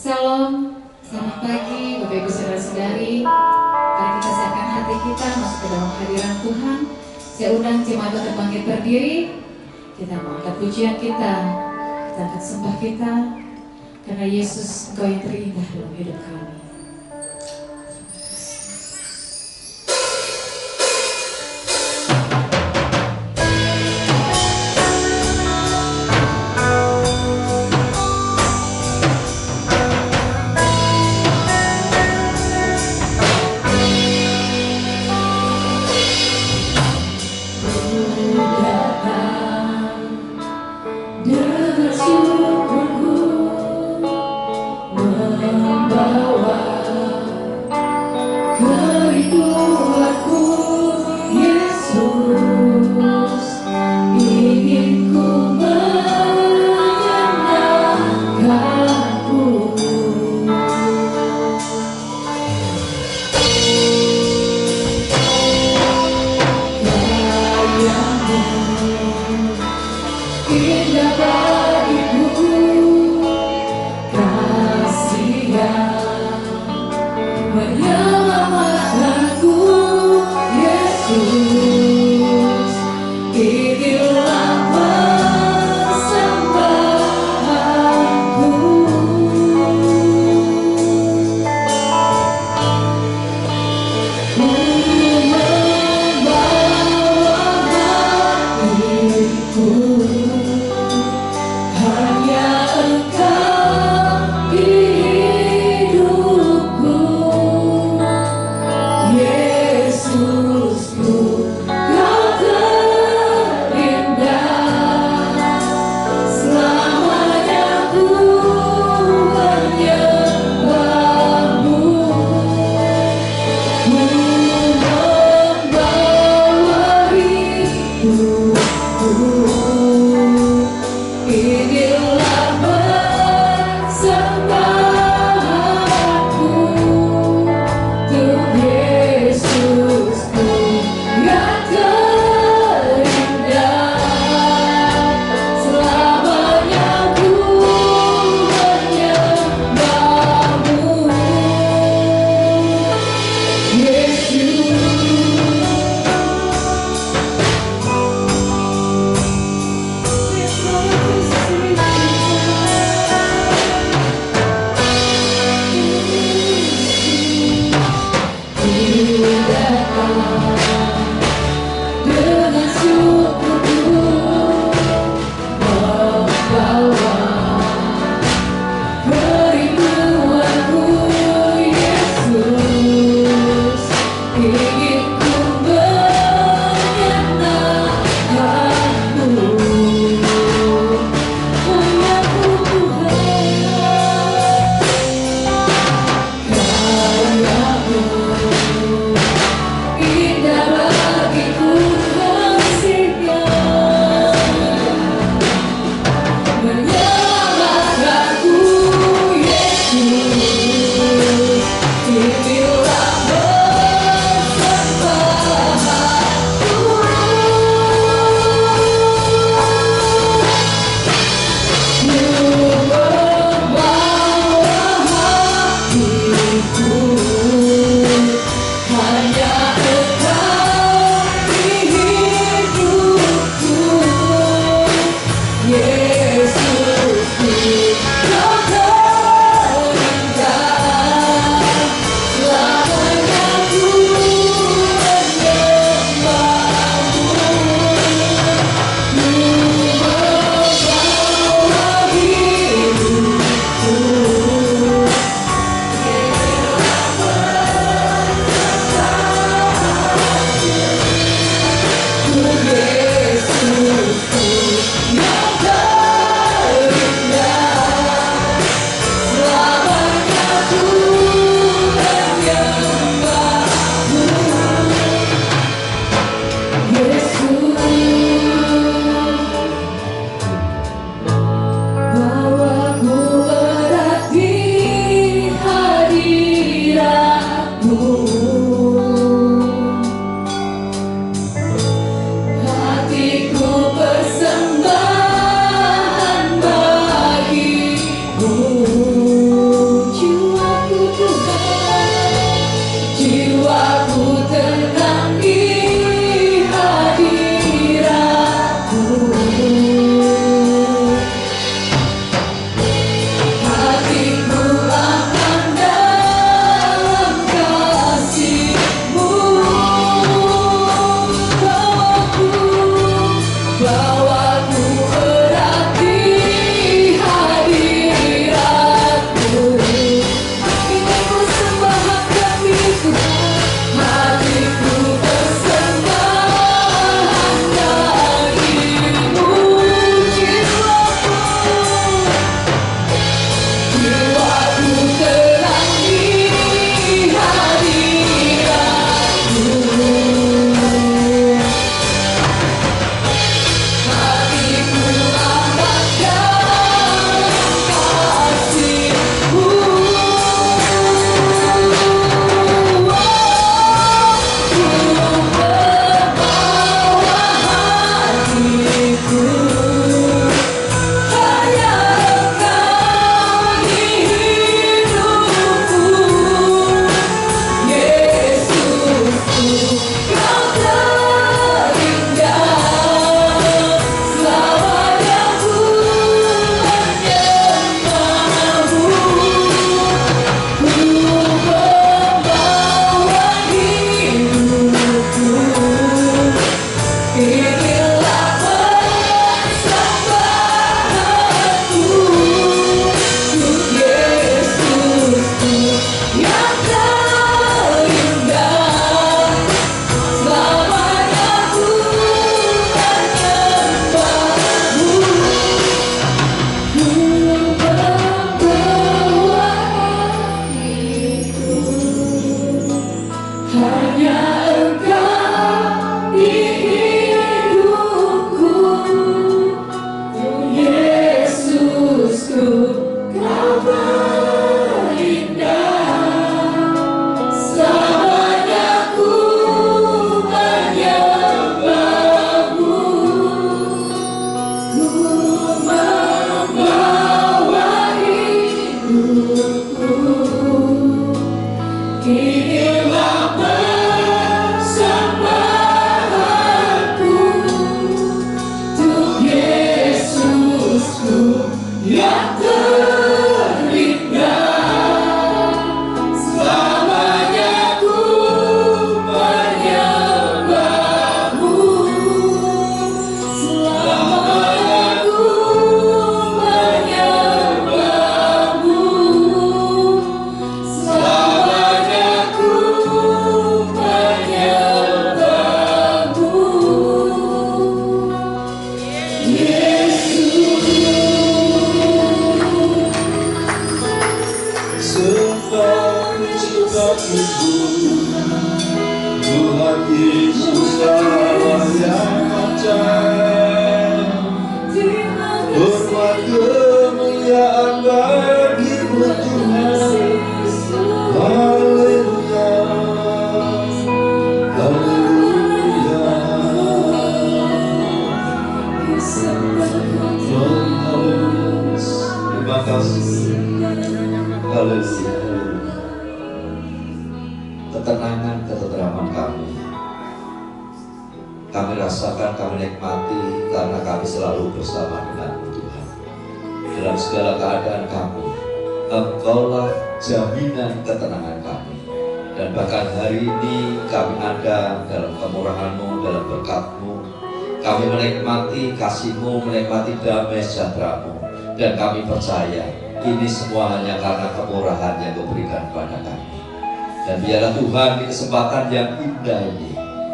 Salam, selamat pagi Bapak Ibu Saudara-saudari. Mari kita siapkan hati kita masuk ke dalam hadirat Tuhan. Saya undang jemaat untuk bangkit berdiri. Kita mau angkat pujian kita angkat sembah kita, karena Yesus Engkau yang terindah dalam hidup kami. Dengan syukurku membawa Ketenangan, ketentraman kami rasakan, kami nikmati karena kami selalu bersama dengan Tuhan. Dalam segala keadaan kami, Engkaulah jaminan ketenangan kami. Dan bahkan hari ini kami ada dalam kemurahan-Mu, dalam berkat-Mu. Kami menikmati kasih-Mu, menikmati damai sejahtera-Mu. Dan kami percaya ini semua hanya karena kemurahan yang Kau berikan kepada kami. Dan biarlah Tuhan di kesempatan yang indah ini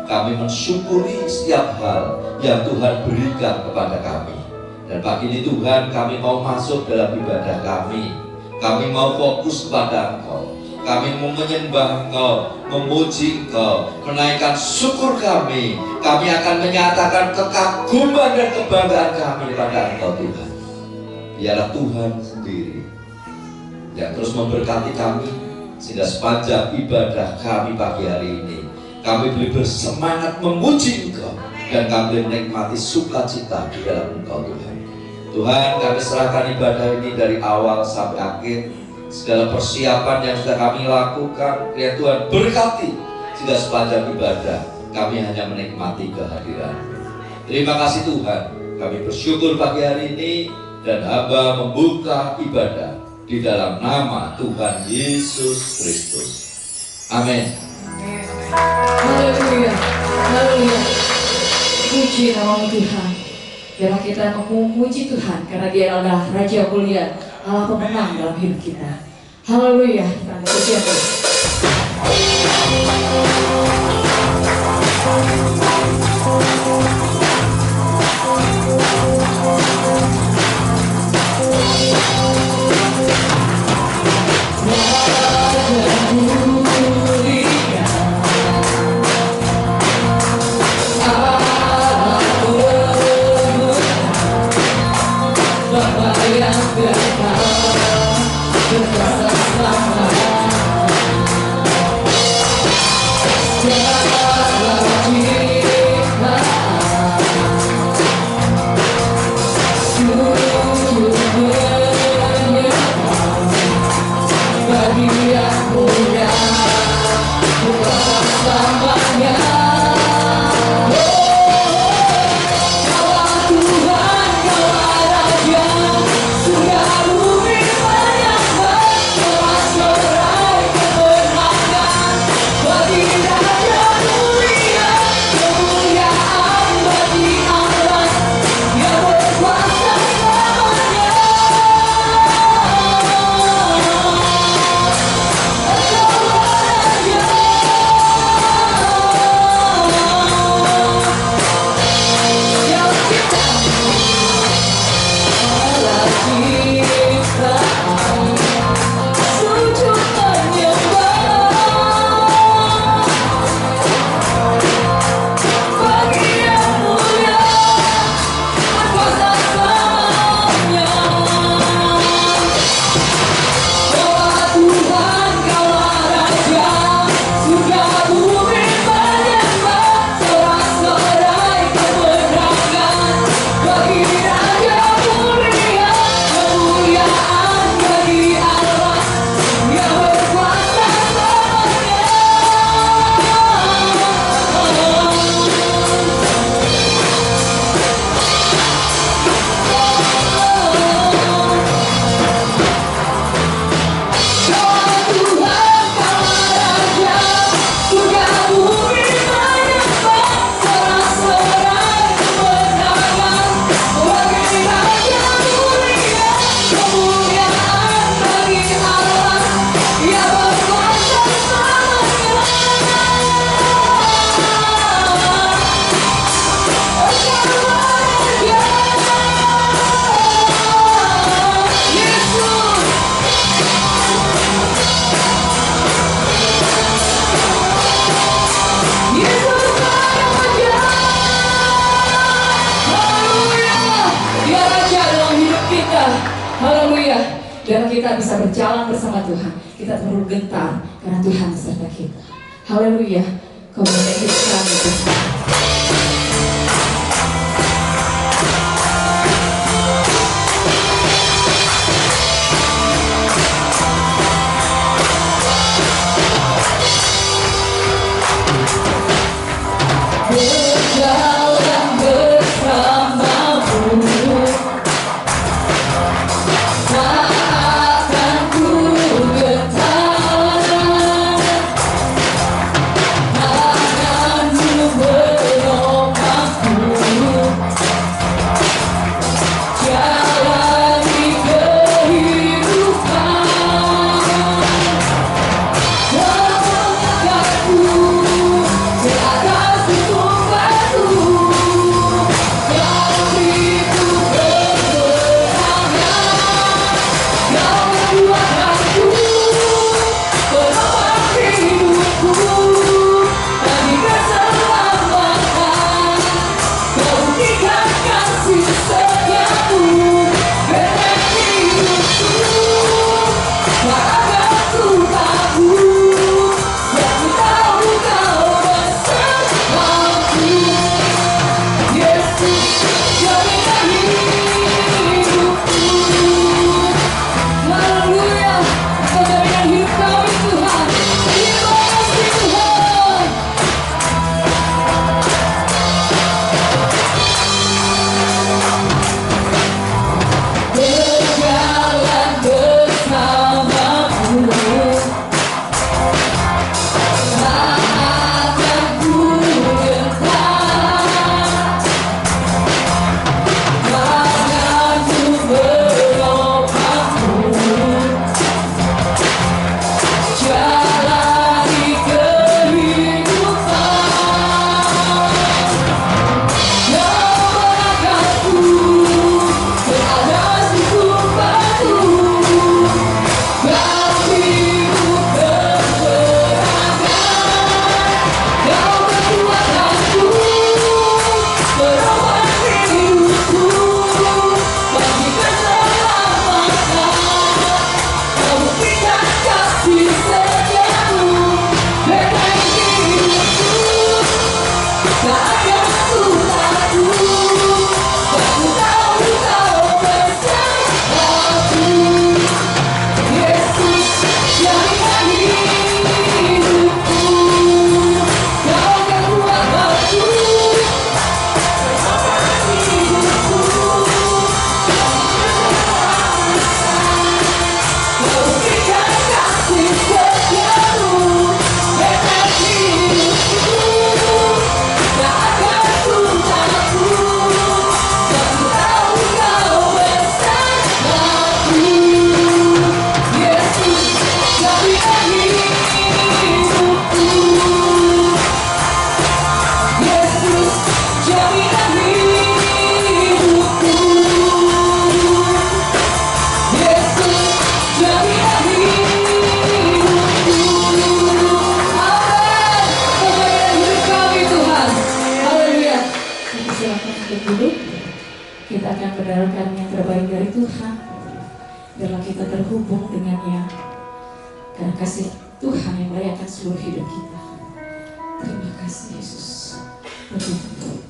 kami mensyukuri setiap hal yang Tuhan berikan kepada kami. Dan pagi ini Tuhan, kami mau masuk dalam ibadah kami. Kami mau fokus kepada Engkau. Kami mau menyembah Engkau, memuji Engkau, menaikkan syukur kami. Kami akan menyatakan kekaguman dan kebanggaan kami kepada Engkau Tuhan. Biarlah Tuhan sendiri yang terus memberkati kami, sehingga sepanjang ibadah kami pagi hari ini kami boleh bersemangat memuji Engkau dan kami menikmati sukacita di dalam Engkau Tuhan. Tuhan, kami serahkan ibadah ini dari awal sampai akhir. Segala persiapan yang sudah kami lakukan, ya Tuhan berkati, sehingga sepanjang ibadah kami hanya menikmati kehadiran. Terima kasih Tuhan, kami bersyukur pagi hari ini dan hamba membuka ibadah di dalam nama Tuhan Yesus Kristus. Amin. Haleluya, haleluya. Puji nama Tuhan. Biarlah kita memuji Tuhan karena Dia adalah Raja Mulia, Allah pemenang dalam hidup kita. Haleluya. Puji Tuhan. agar kita bisa berjalan bersama Tuhan. Kita perlu gentar karena Tuhan beserta kita. Haleluya. Kau menaiki kami Tuhan. Berjalan bersamamu, tak akan ku gentar. Tanganmu menopangku, jalani kehidupan. Melangkahku di atas gunung batu, kau beriku keterangan. Kau kekuatanku, penopang hidupku, bagi keselamatan. Kau berikan kasih setiamu, benteng hidupku. Maka ku tahu, aku tahu kau bersamaku. Yesus, jaminan hidupku. Haleluya, Kau jaminan hidup kami Tuhan. Terima kasih Tuhan. Berjalan bersamamu, tak akan ku gentar. Tanganmu menopangku, jalani kehidupan. Kau melangkahku ke atas gunung batu, kau beriku keterangan. Kau kekuatanku, penopang hidupku, bagi keselamatan. Kau berikan kasih setiamu, benteng hidupku. Tak akan ku takut, aku tahu kau bersamaku. Yesus, jaminan hidupku. Kau kekuatanku, penopang hidupku. Kau berikan kasih setiamu, benteng hidupku. Tak akan ku takut, aku tahu kau bersamaku. Yesus, jaminan hidupku. Yesus, jaminan hidupku. Yesus, jaminan hidupku. Amin. Kau jaminan hidup kami Tuhan. Haleluya. Kita silakan untuk duduk. Kita akan mendengarkan yang terbaik dari Tuhan. Biarlah kita terhubung dengannya, karena kasih Tuhan yang merayakan seluruh hidup kita. Terima kasih Yesus. Berdoa.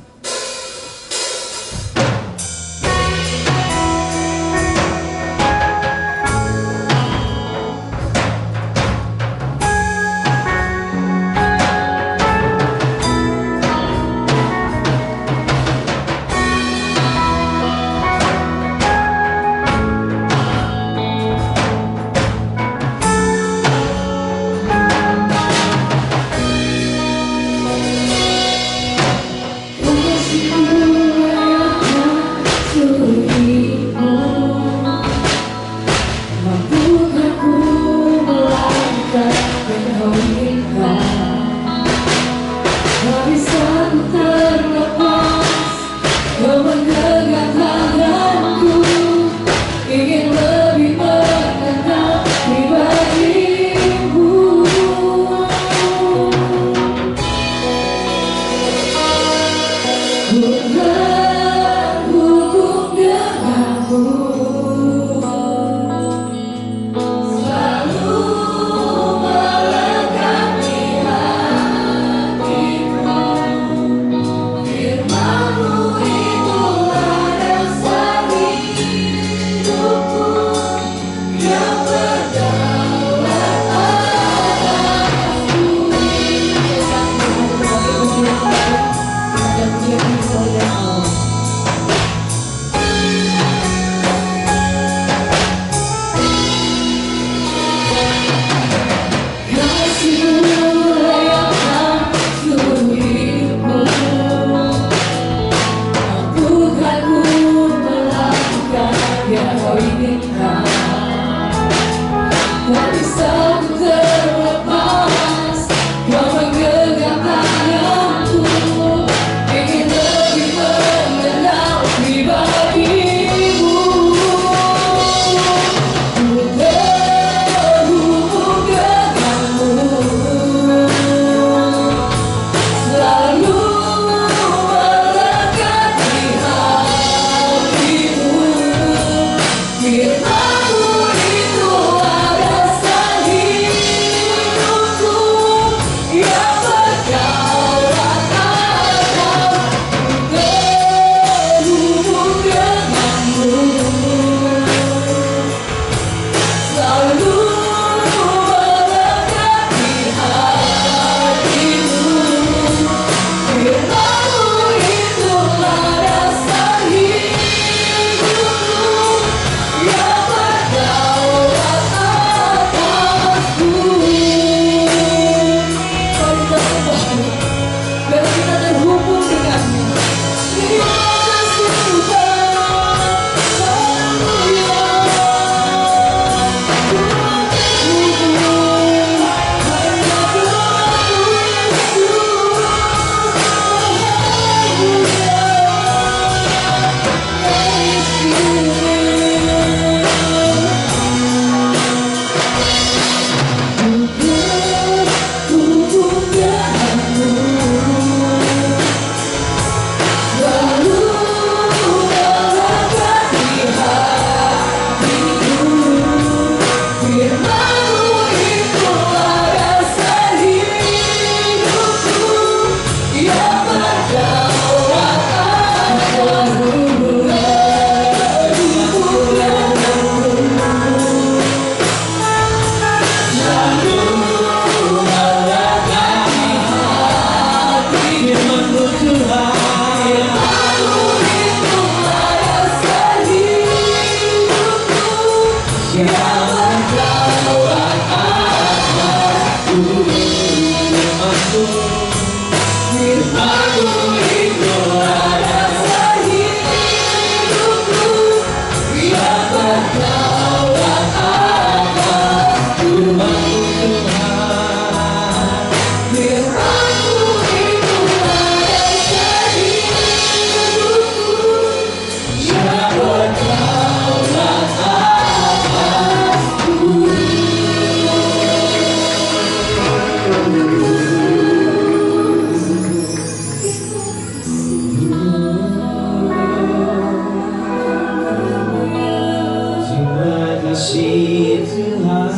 Tuhan,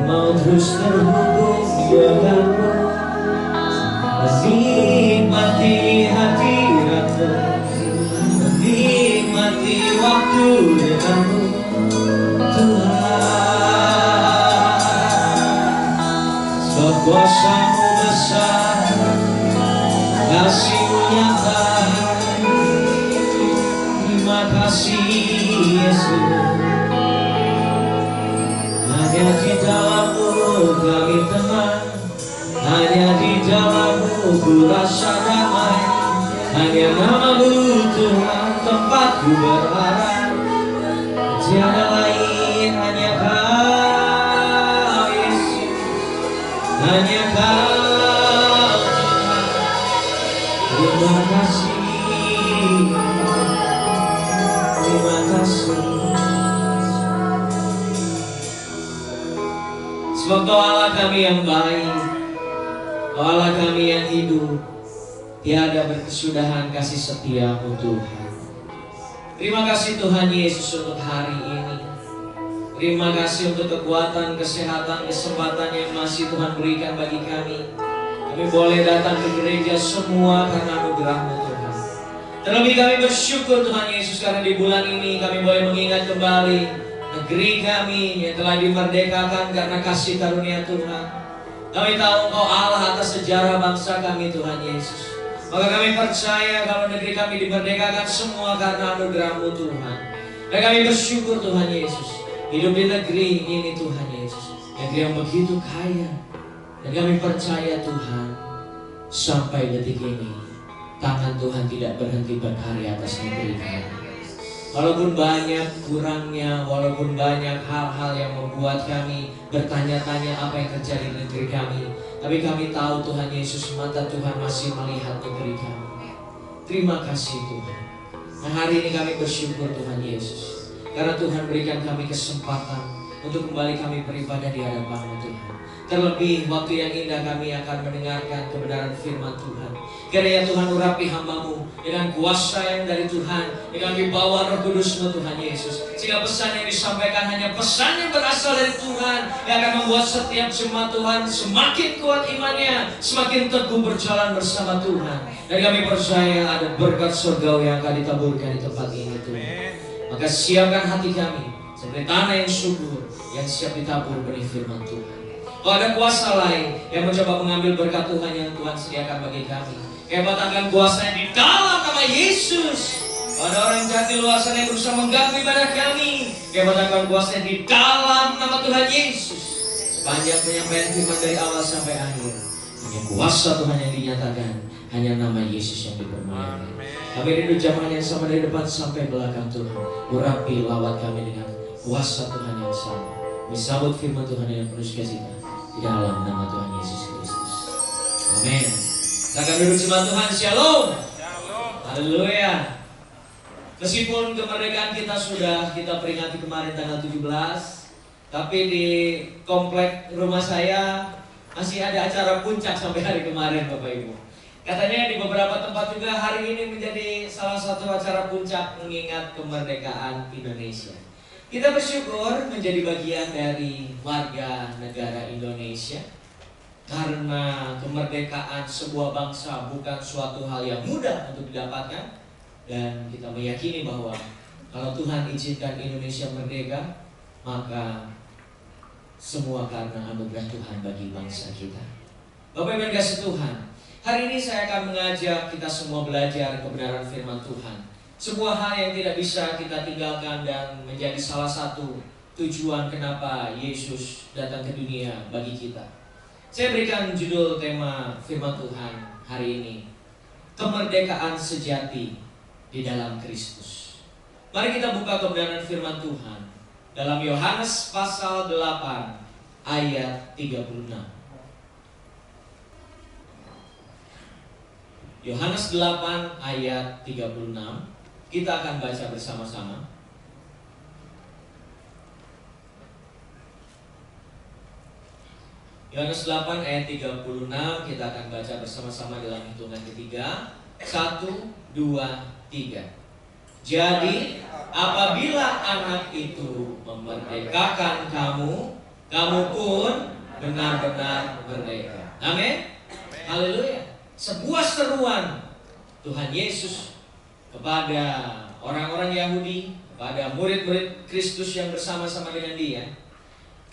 mau terus terhubung denganmu, menikmati hadiratmu, menikmati waktu denganmu Tuhan. Sebab kuasa-Mu besar, kasih-Mu nyata. Terima kasih Yesus. Hanya di dalam-Mu kami tenang, hanya di dalam-Mu ku rasa damai. Hanya nama-Mu Tuhan tempatku berharap. Tiada lain, hanya Kau Yesus, hanya Kau Tuhan. Terima kasih, terima kasih. Sebab Kau Allah kami yang baik, Kau Allah kami yang hidup, tiada berkesudahan kasih setia-Mu Tuhan. Terima kasih Tuhan Yesus untuk hari ini. Terima kasih untuk kekuatan, kesehatan, kesempatan yang masih Tuhan berikan bagi kami. Kami boleh datang ke gereja semua karena anugerah-Mu Tuhan. Terlebih kami bersyukur Tuhan Yesus karena di bulan ini kami boleh mengingat kembali negeri kami yang telah dimerdekakan karena kasih karunia Tuhan. Kami tahu Engkau Allah atas sejarah bangsa kami Tuhan Yesus. Maka kami percaya kalau negeri kami dimerdekakan semua karena anugerah-Mu Tuhan. Dan kami bersyukur Tuhan Yesus, hidup di negeri ini Tuhan Yesus, negeri yang begitu kaya. Dan kami percaya Tuhan, sampai detik ini tangan Tuhan tidak berhenti berkarya atas negeri kami. Walaupun banyak kurangnya, walaupun banyak hal-hal yang membuat kami bertanya-tanya apa yang terjadi di negeri kami, tapi kami tahu Tuhan Yesus, mata Tuhan masih melihat negeri kami. Terima kasih Tuhan. Nah, hari ini kami bersyukur Tuhan Yesus, karena Tuhan berikan kami kesempatan untuk kembali kami beribadah di hadapan-Mu Tuhan. Terlebih waktu yang indah kami akan mendengarkan kebenaran firman Tuhan. Kiranya Tuhan urapi hamba-Mu dengan kuasa yang dari Tuhan, dengan dibawa Roh Kudus-Mu Tuhan Yesus, sehingga pesan yang disampaikan hanya pesan yang berasal dari Tuhan, yang akan membuat setiap jemaat Tuhan semakin kuat imannya, semakin teguh berjalan bersama Tuhan. Dan kami percaya ada berkat surgawi yang akan ditaburkan di tempat ini Tuhan. Maka siapkan hati kami seperti tanah yang subur, yang siap ditabur benih firman Tuhan. Kalau ada kuasa lain yang mencoba mengambil berkat Tuhan yang Tuhan sediakan bagi kami, katakan kuasanya di dalam nama Yesus. Kalau ada orang jahat di luar sana yang berusaha mengganggu ibadah kami, katakan kuasanya di dalam nama Tuhan Yesus. Sepanjang penyampaian firman dari awal sampai akhir, hanya kuasa Tuhan yang dinyatakan, hanya nama Yesus yang dipermuliakan. Kami rindu jamaah yang sama dari depan sampai belakang Tuhan. Urapi lawat kami dengan kuasa Tuhan yang sama. Kami sambut firman Tuhan yang penuh sukacita di dalam nama Tuhan Yesus Kristus. Amin. Kita akan duduk jemaat Tuhan. Shalom. Haleluya. Meskipun kemerdekaan kita sudah kita peringati kemarin tanggal 17, tapi di komplek rumah saya masih ada acara puncak sampai hari kemarin Bapak Ibu. Katanya di beberapa tempat juga hari ini menjadi salah satu acara puncak mengingat kemerdekaan Indonesia. Kita bersyukur menjadi bagian dari warga negara Indonesia, karena kemerdekaan sebuah bangsa bukan suatu hal yang mudah untuk didapatkan. Dan kita meyakini bahwa kalau Tuhan izinkan Indonesia merdeka, maka semua karena anugerah Tuhan bagi bangsa kita. Bapak Ibu yang kasih Tuhan, hari ini saya akan mengajak kita semua belajar kebenaran firman Tuhan. Sebuah hal yang tidak bisa kita tinggalkan dan menjadi salah satu tujuan kenapa Yesus datang ke dunia bagi kita. Saya berikan judul tema firman Tuhan hari ini, kemerdekaan sejati di dalam Kristus. Mari kita buka kebenaran firman Tuhan dalam Yohanes pasal 8 ayat 36. Yohanes 8 ayat 36. Kita akan baca bersama-sama. Yohanes 8 ayat 36, kita akan baca bersama-sama dalam hitungan ketiga. 1, 2, 3. Jadi apabila anak itu memerdekakan kamu, kamu pun benar-benar merdeka. Amin. Haleluya. Sebuah seruan Tuhan Yesus kepada orang-orang Yahudi, kepada murid-murid Kristus yang bersama-sama dengan dia.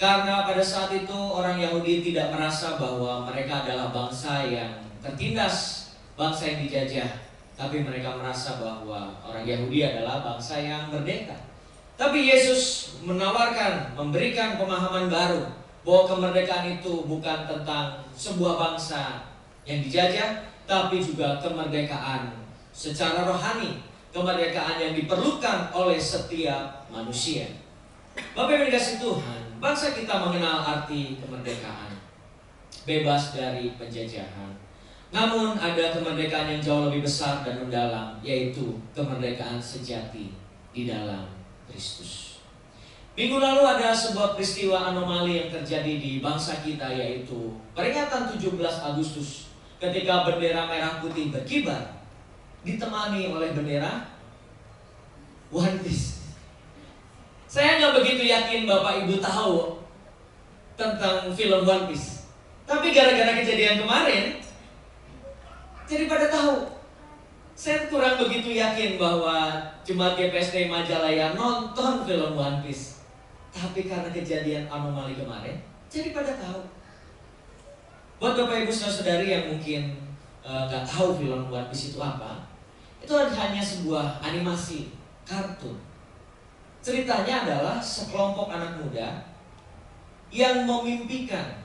Karena pada saat itu orang Yahudi tidak merasa bahwa mereka adalah bangsa yang tertindas, bangsa yang dijajah. Tapi mereka merasa bahwa orang Yahudi adalah bangsa yang merdeka. Tapi Yesus menawarkan, memberikan pemahaman baru bahwa kemerdekaan itu bukan tentang sebuah bangsa yang dijajah, tapi juga kemerdekaan secara rohani, kemerdekaan yang diperlukan oleh setiap manusia. Bapak Ibu dikasih Tuhan, bangsa kita mengenal arti kemerdekaan, bebas dari penjajahan. Namun ada kemerdekaan yang jauh lebih besar dan mendalam, yaitu kemerdekaan sejati di dalam Kristus. Minggu lalu ada sebuah peristiwa anomali yang terjadi di bangsa kita, yaitu peringatan 17 Agustus ketika bendera merah putih berkibar ditemani oleh bendera One Piece. Saya nggak begitu yakin Bapak Ibu tahu tentang film One Piece, tapi gara-gara kejadian kemarin jadi pada tahu. Saya kurang begitu yakin bahwa Jemaat GPSD Majalaya nonton film One Piece, tapi karena kejadian anomali kemarin jadi pada tahu. Buat Bapak Ibu saudari yang mungkin nggak tahu film One Piece itu apa, itu hanya sebuah animasi kartun. Ceritanya adalah sekelompok anak muda yang memimpikan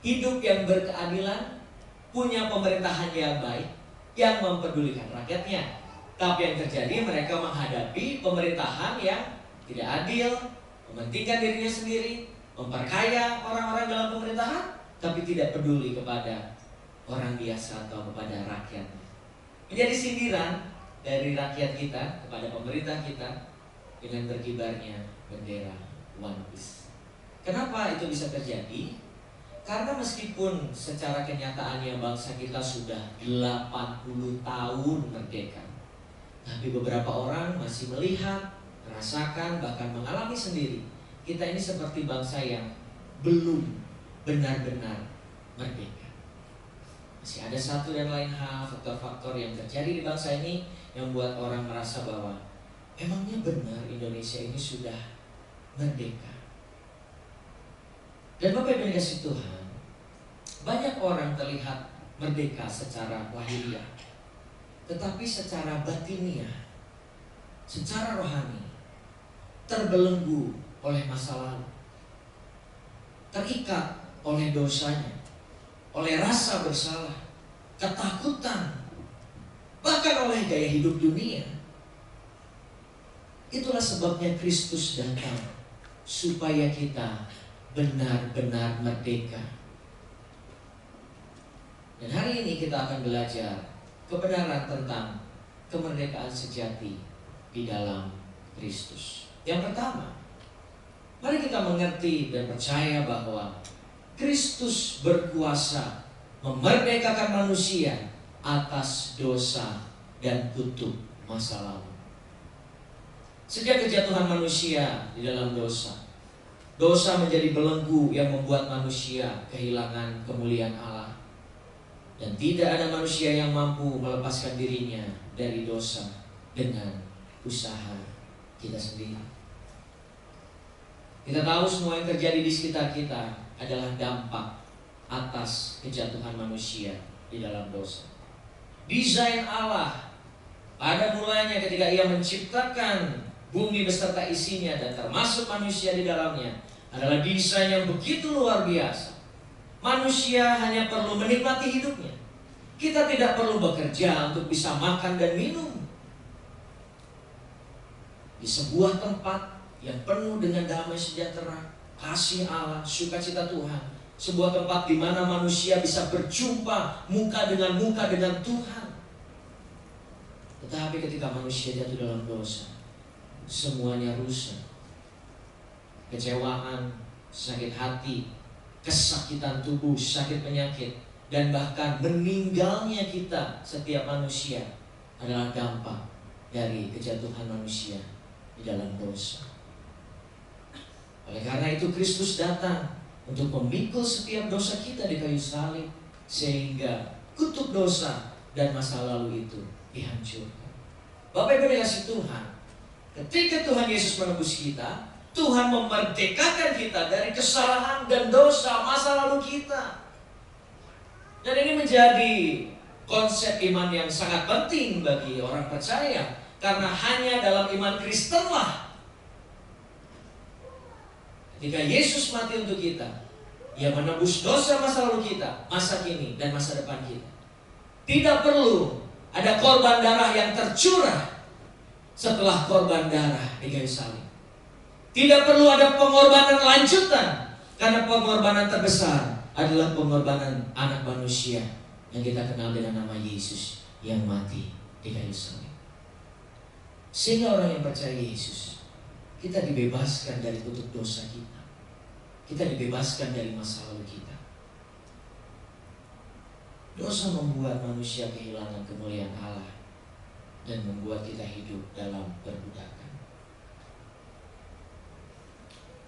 hidup yang berkeadilan, punya pemerintahan yang baik, yang mempedulikan rakyatnya. Tapi yang terjadi, mereka menghadapi pemerintahan yang tidak adil, mementingkan dirinya sendiri, memperkaya orang-orang dalam pemerintahan, tapi tidak peduli kepada orang biasa atau kepada rakyat. Menjadi sindiran dari rakyat kita kepada pemerintah kita dengan berkibarnya bendera One Piece. Kenapa itu bisa terjadi? Karena meskipun secara kenyataannya bangsa kita sudah 80 tahun merdeka, tapi beberapa orang masih melihat, merasakan, bahkan mengalami sendiri kita ini seperti bangsa yang belum benar-benar merdeka. Masih ada satu dan lain hal, faktor-faktor yang terjadi di bangsa ini yang membuat orang merasa bahwa emangnya benar Indonesia ini sudah merdeka. Dan Bapak Ibu dikasih Tuhan, banyak orang terlihat merdeka secara lahiriah, tetapi secara batiniah, secara rohani, terbelenggu oleh masa lalu, terikat oleh dosanya, oleh rasa bersalah, ketakutan, bahkan oleh gaya hidup dunia. Itulah sebabnya Kristus datang, supaya kita benar-benar merdeka. Dan hari ini kita akan belajar kebenaran tentang kemerdekaan sejati di dalam Kristus. Yang pertama, mari kita mengerti dan percaya bahwa Kristus berkuasa memerdekakan manusia atas dosa dan kutuk masa lalu. Sejak kejatuhan manusia di dalam dosa, dosa menjadi belenggu yang membuat manusia kehilangan kemuliaan Allah. Dan tidak ada manusia yang mampu melepaskan dirinya dari dosa dengan usaha kita sendiri. Kita tahu semua yang terjadi di sekitar kita adalah dampak atas kejatuhan manusia di dalam dosa. Desain Allah pada mulanya ketika Ia menciptakan bumi beserta isinya dan termasuk manusia di dalamnya adalah desain yang begitu luar biasa. Manusia hanya perlu menikmati hidupnya. Kita tidak perlu bekerja untuk bisa makan dan minum. Di sebuah tempat yang penuh dengan damai sejahtera, kasih Allah, sukacita Tuhan. Sebuah tempat di mana manusia bisa berjumpa muka dengan Tuhan. Tetapi ketika manusia jatuh dalam dosa, semuanya rusak. Kecewaan, sakit hati, kesakitan tubuh, sakit penyakit, dan bahkan meninggalnya kita setiap manusia adalah dampak dari kejatuhan manusia di dalam dosa. Oleh karena itu Kristus datang untuk memikul setiap dosa kita di kayu salib, sehingga kutuk dosa dan masa lalu itu dihancurkan. Bapak Ibu dikasih Tuhan, ketika Tuhan Yesus menebus kita, Tuhan memerdekakan kita dari kesalahan dan dosa masa lalu kita. Dan ini menjadi konsep iman yang sangat penting bagi orang percaya, karena hanya dalam iman Kristenlah ketika Yesus mati untuk kita, Ia menebus dosa masa lalu kita, masa kini dan masa depan kita. Tidak perlu ada korban darah yang tercurah setelah korban darah di kayu salib. Tidak perlu ada pengorbanan lanjutan, karena pengorbanan terbesar adalah pengorbanan anak manusia yang kita kenal dengan nama Yesus yang mati di kayu salib. Sehingga orang yang percaya Yesus, kita dibebaskan dari kutuk dosa kita. Kita dibebaskan dari masa lalu kita. Dosa membuat manusia kehilangan kemuliaan Allah dan membuat kita hidup dalam perbudakan.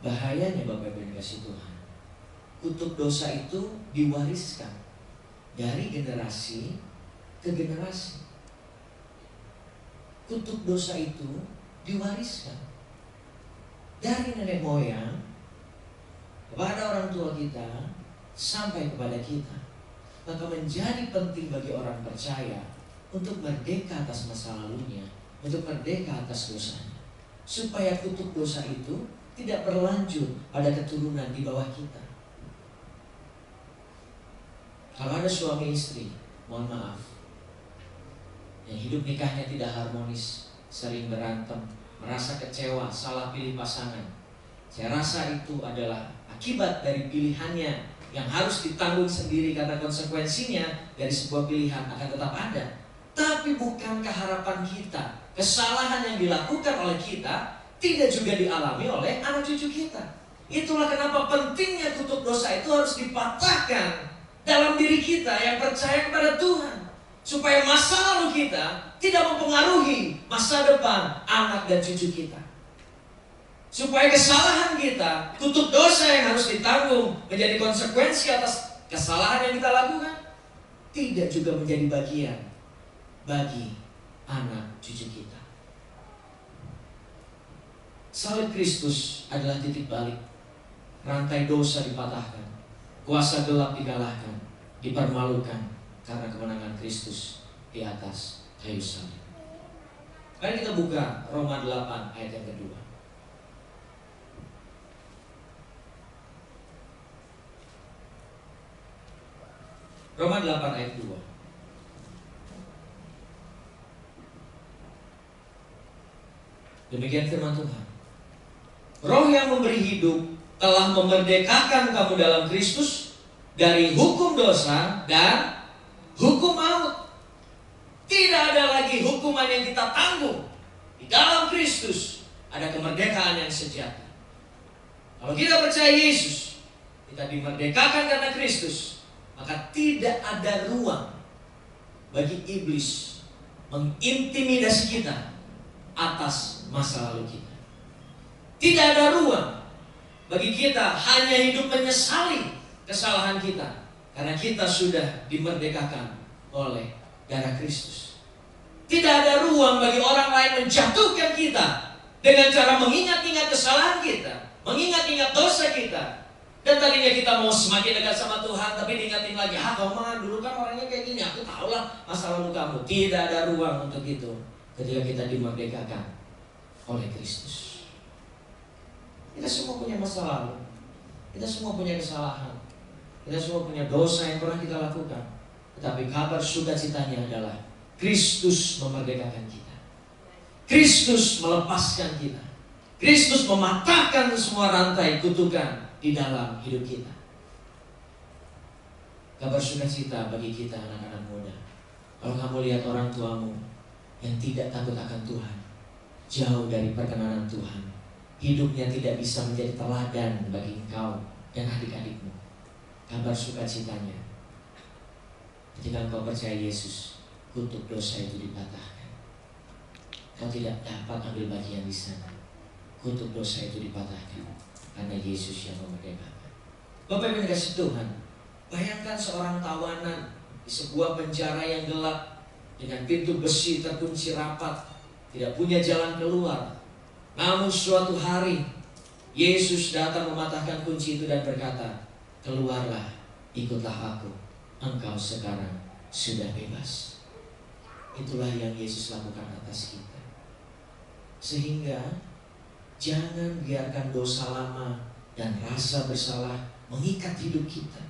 Bahayanya Bapak Ibu dikasih Tuhan, kutuk dosa itu diwariskan dari generasi ke generasi. Kutuk dosa itu diwariskan dari nenek moyang kepada orang tua kita sampai kepada kita. Maka menjadi penting bagi orang percaya untuk merdeka atas masa lalunya, untuk merdeka atas dosanya, supaya kutuk dosa itu tidak berlanjut pada keturunan di bawah kita. Kalau ada suami istri, mohon maaf, yang hidup nikahnya tidak harmonis, sering berantem, merasa kecewa, salah pilih pasangan, saya rasa itu adalah akibat dari pilihannya yang harus ditanggung sendiri, karena konsekuensinya dari sebuah pilihan akan tetap ada. Tapi bukankah harapan kita, kesalahan yang dilakukan oleh kita tidak juga dialami oleh anak cucu kita? Itulah kenapa pentingnya kutuk dosa itu harus dipatahkan dalam diri kita yang percaya kepada Tuhan, supaya masa lalu kita tidak mempengaruhi masa depan anak dan cucu kita. Supaya kesalahan kita, kutuk dosa yang harus ditanggung menjadi konsekuensi atas kesalahan yang kita lakukan, tidak juga menjadi bagian bagi anak cucu kita. Salib Kristus adalah titik balik. Rantai dosa dipatahkan, kuasa gelap dikalahkan, dipermalukan karena kemenangan Kristus di atas kayu salib. Mari kita buka Roma 8 ayat yang kedua. Roma 8 ayat 2. Demikian firman Tuhan. Roh yang memberi hidup telah memerdekakan kamu dalam Kristus dari hukum dosa dan hukum maut. Tidak ada lagi hukuman yang kita tanggung. Di dalam Kristus ada kemerdekaan yang sejati. Kalau kita percaya Yesus, kita dimerdekakan karena Kristus, maka tidak ada ruang bagi iblis mengintimidasi kita atas masa lalu kita. Tidak ada ruang bagi kita hanya hidup menyesali kesalahan kita, karena kita sudah dimerdekakan oleh darah Kristus. Tidak ada ruang bagi orang lain menjatuhkan kita dengan cara mengingat-ingat kesalahan kita, mengingat-ingat dosa kita. Dan tadinya kita mau semakin dekat sama Tuhan, tapi diingatin lagi, kamu mah dulu kan orangnya kayak gini, aku tahulah masa lalu kamu. Tidak ada ruang untuk itu ketika kita dimerdekakan oleh Kristus. Kita semua punya masa lalu, kita semua punya kesalahan, kita semua punya dosa yang pernah kita lakukan. Tetapi kabar sukacitanya adalah Kristus memerdekakan kita. Kristus melepaskan kita. Kristus mematahkan semua rantai kutukan di dalam hidup kita. Kabar sukacita bagi kita anak-anak muda. Kalau kamu lihat orang tuamu yang tidak takut akan Tuhan, jauh dari perkenanan Tuhan, hidupnya tidak bisa menjadi teladan bagi engkau dan adik-adikmu. Kabar sukacitanya, ketika engkau percaya Yesus, kutuk dosa itu dipatahkan. kau tidak dapat ambil bagian di sana. Kutuk dosa itu dipatahkan karena Yesus yang memerdekakan. Bapak Ibu dikasih Tuhan, bayangkan seorang tawanan di sebuah penjara yang gelap dengan pintu besi terkunci rapat, tidak punya jalan keluar. Namun suatu hari Yesus datang mematahkan kunci itu dan berkata, keluarlah, ikutlah aku, engkau sekarang sudah bebas. Itulah yang Yesus lakukan atas kita. Sehingga jangan biarkan dosa lama dan rasa bersalah mengikat hidup kita.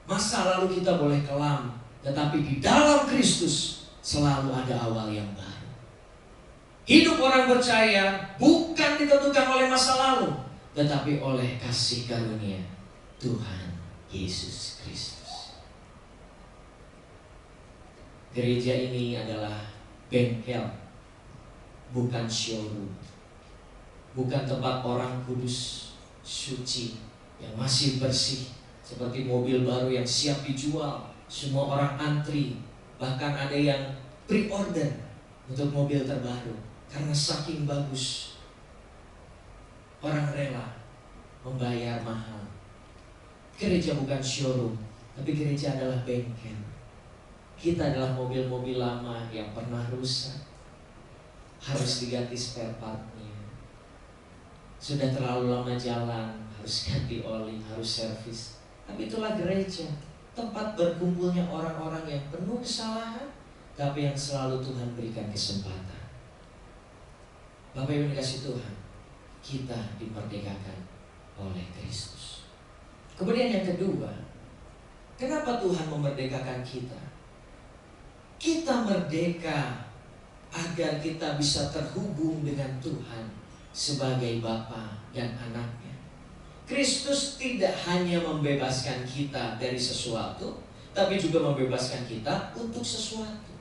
Masa lalu kita boleh kelam, tetapi di dalam Kristus selalu ada awal yang baru. Hidup orang percaya bukan ditentukan oleh masa lalu, tetapi oleh kasih karunia Tuhan Yesus Kristus. Gereja ini adalah bengkel, bukan showroom. Bukan tempat orang kudus, suci, yang masih bersih, seperti mobil baru yang siap dijual. Semua orang antri, bahkan ada yang pre-order untuk mobil terbaru karena saking bagus. Orang rela membayar mahal. Gereja bukan showroom, tapi gereja adalah bengkel. Kita adalah mobil-mobil lama yang pernah rusak, harus diganti spare partnya. Sudah terlalu lama jalan, harus ganti oli, harus servis. Tapi itulah gereja, tempat berkumpulnya orang-orang yang penuh kesalahan, tapi yang selalu Tuhan berikan kesempatan. Bapak Ibu dikasih Tuhan, kita dimerdekakan oleh Kristus. Kemudian yang kedua, kenapa Tuhan memerdekakan kita? Kita merdeka agar kita bisa terhubung dengan Tuhan sebagai Bapa dan anaknya. Kristus tidak hanya membebaskan kita dari sesuatu, tapi juga membebaskan kita untuk sesuatu.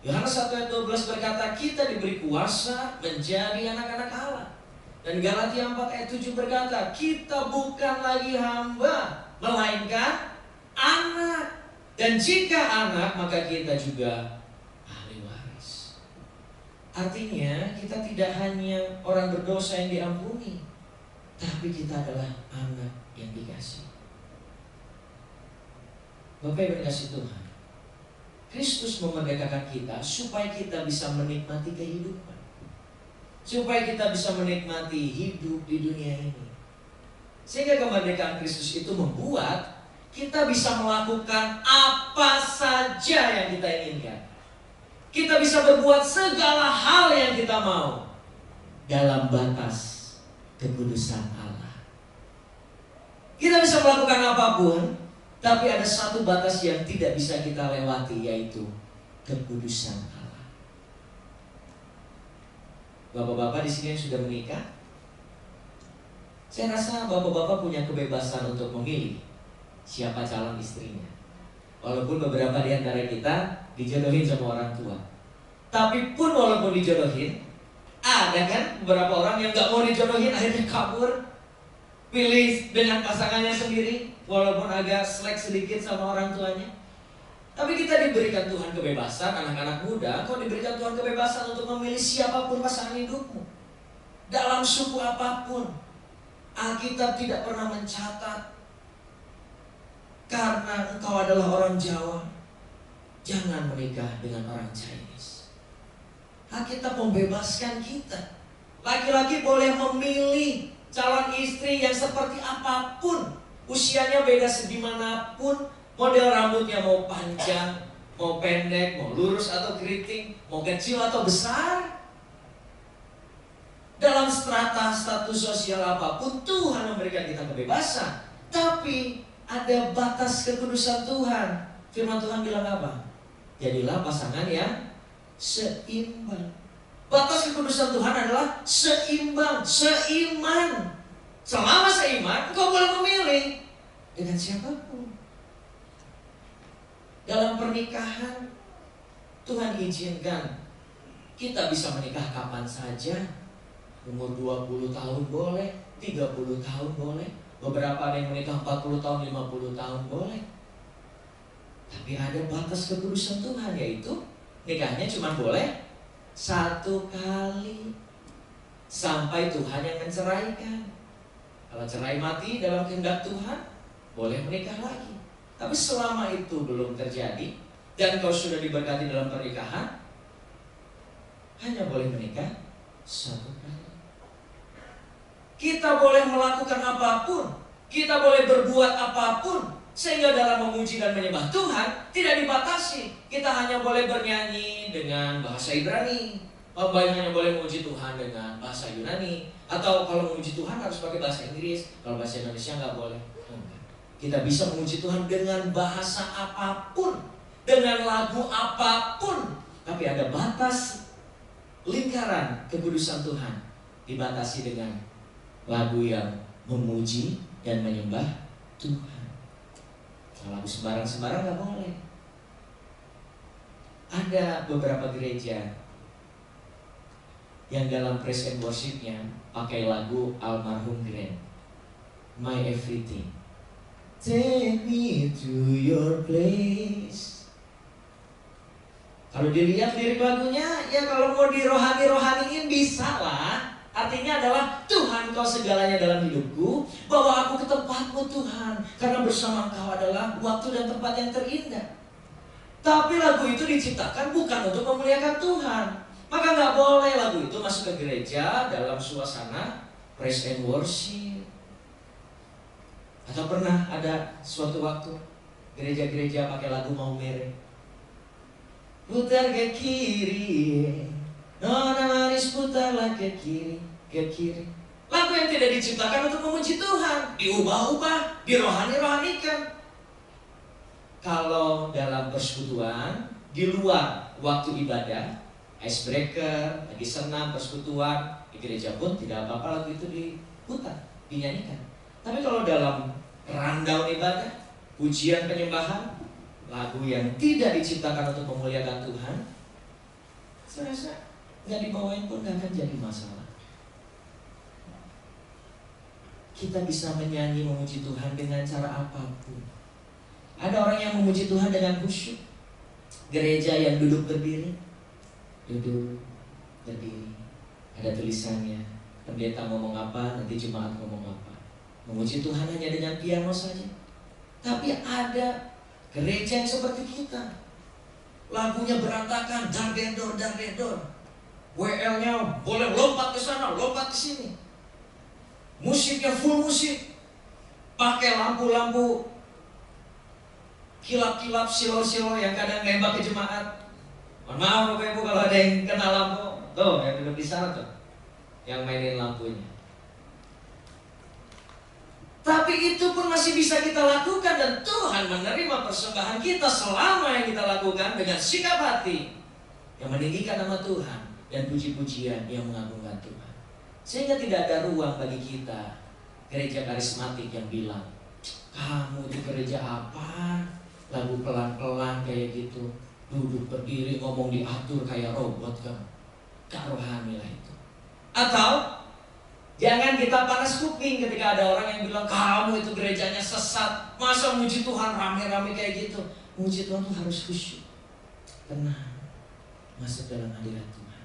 Yohanes 1 ayat 12 berkata, kita diberi kuasa menjadi anak-anak Allah. Dan Galatia 4 ayat 7 berkata, kita bukan lagi hamba, melainkan anak. Dan jika anak, maka kita juga ahli waris. Artinya kita tidak hanya orang berdosa yang diampuni, tapi kita adalah anak yang dikasih. Bapak Ibu dikasih Tuhan, Kristus memerdekakan kita supaya kita bisa menikmati kehidupan, supaya kita bisa menikmati hidup di dunia ini. Sehingga kemerdekaan Kristus itu membuat kita bisa melakukan apa saja yang kita inginkan. Kita bisa berbuat segala hal yang kita mau dalam batas kekudusan Allah. Kita bisa melakukan apapun, tapi ada satu batas yang tidak bisa kita lewati, yaitu kekudusan Allah. Bapak-bapak di sini yang sudah menikah, saya rasa bapak-bapak punya kebebasan untuk memilih siapa calon istrinya. Walaupun beberapa di antara kita dijodohin sama orang tua, tapi pun walaupun dijodohin, ada kan beberapa orang yang gak mau dijodohin, akhirnya kabur, pilih dengan pasangannya sendiri, walaupun agak selek sedikit sama orang tuanya. Tapi kita diberikan Tuhan kebebasan, anak-anak muda, kau diberikan Tuhan kebebasan untuk memilih siapapun pasangan hidupmu, dalam suku apapun. Alkitab tidak pernah mencatat, karena engkau adalah orang Jawa, jangan menikah dengan orang Chinese. Alkitab membebaskan kita. Laki-laki boleh memilih calon istri yang seperti apapun, usianya beda segimanapun, model rambutnya mau panjang, mau pendek, mau lurus atau keriting, mau kecil atau besar. Dalam strata status sosial apapun, Tuhan memberikan kita kebebasan. Tapi ada batas kekudusan Tuhan. Firman Tuhan bilang apa? Jadilah pasangan yang seimbang. Batas kekudusan Tuhan adalah seimbang, seiman. Selama seiman, engkau boleh memilih dengan siapapun. Dalam pernikahan, Tuhan izinkan kita bisa menikah kapan saja. Umur 20 tahun boleh, 30 tahun boleh. Beberapa ada yang menikah 40 tahun, 50 tahun boleh. Tapi ada batas kekudusan Tuhan, yaitu nikahnya cuma boleh satu kali sampai Tuhan yang menceraikan. Kalau cerai mati dalam kehendak Tuhan, boleh menikah lagi. Tapi selama itu belum terjadi dan kau sudah diberkati dalam pernikahan, hanya boleh menikah satu kali. Kita boleh melakukan apapun, kita boleh berbuat apapun, sehingga dalam memuji dan menyembah Tuhan tidak dibatasi. Kita hanya boleh bernyanyi dengan bahasa Ibrani, hanya boleh memuji Tuhan dengan bahasa Yunani, atau kalau memuji Tuhan harus pakai bahasa Inggris, kalau bahasa Indonesia nggak boleh. Kita bisa memuji Tuhan dengan bahasa apapun, dengan lagu apapun, tapi ada batas lingkaran kekudusan Tuhan, dibatasi dengan lagu yang memuji dan menyembah Tuhan. Kalau lagu sembarang-sembarang nggak boleh. Ada beberapa gereja yang dalam praise and worship-nya pakai lagu almarhum Glenn, My Everything. Take me to your place. Kalau dilihat lirik lagunya, ya kalau mau dirohani-rohaniin bisa lah. Artinya adalah Tuhan kau segalanya dalam hidupku, bawa aku ke tempatmu Tuhan, karena bersama Engkau adalah waktu dan tempat yang terindah. Tapi lagu itu diciptakan bukan untuk memuliakan Tuhan. Maka nggak boleh lagu itu masuk ke gereja dalam suasana praise and worship. Atau pernah ada suatu waktu gereja-gereja pakai lagu Mau Mere, putar ke kiri, nona manis putarlah ke kiri, ke kiri. Lagu yang tidak diciptakan untuk memuji Tuhan, diubah-ubah, dirohani-rohanikan. Kalau dalam persekutuan, di luar waktu ibadah, icebreaker, lagi senam, persekutuan, di gereja pun tidak apa-apa lagu itu diputar, dinyanyikan. Tapi kalau dalam rundown ibadah, pujian penyembahan, lagu yang tidak diciptakan untuk memuliakan Tuhan, saya rasa nggak dibawain pun nggak akan jadi masalah. Kita bisa menyanyi memuji Tuhan dengan cara apapun. Ada orang yang memuji Tuhan dengan khusyuk. Gereja yang duduk berdiri, duduk berdiri. Ada tulisannya, pendeta ngomong apa, nanti jemaat ngomong apa. Memuji Tuhan hanya dengan piano saja. Tapi ada gereja yang seperti kita, lagunya berantakan, dar-dedor, dar-dedor. WL-nya boleh lompat ke sana, lompat ke sini. Musiknya full musik, pakai lampu-lampu kilap-kilap, silo-silo yang kadang nembak ke jemaat. Mohon maaf Bapak Ibu kalau ada yang kena lampu, tuh yang duduk di sana tuh, yang mainin lampunya. Tapi itu pun masih bisa kita lakukan dan Tuhan menerima persembahan kita selama yang kita lakukan dengan sikap hati yang meninggikan nama Tuhan dan puji-pujian yang mengagungkan Tuhan. Sehingga tidak ada ruang bagi kita gereja karismatik yang bilang, kamu di gereja apa? Lagu pelan-pelan kayak gitu, duduk berdiri ngomong diatur kayak robot kamu. Gak rohani lah itu. Atau jangan kita panas kuping ketika ada orang yang bilang kamu itu gerejanya sesat, masa muji Tuhan rame-rame kayak gitu. Muji Tuhan tuh harus khusyuk, tenang, masuk dalam hadirat Tuhan.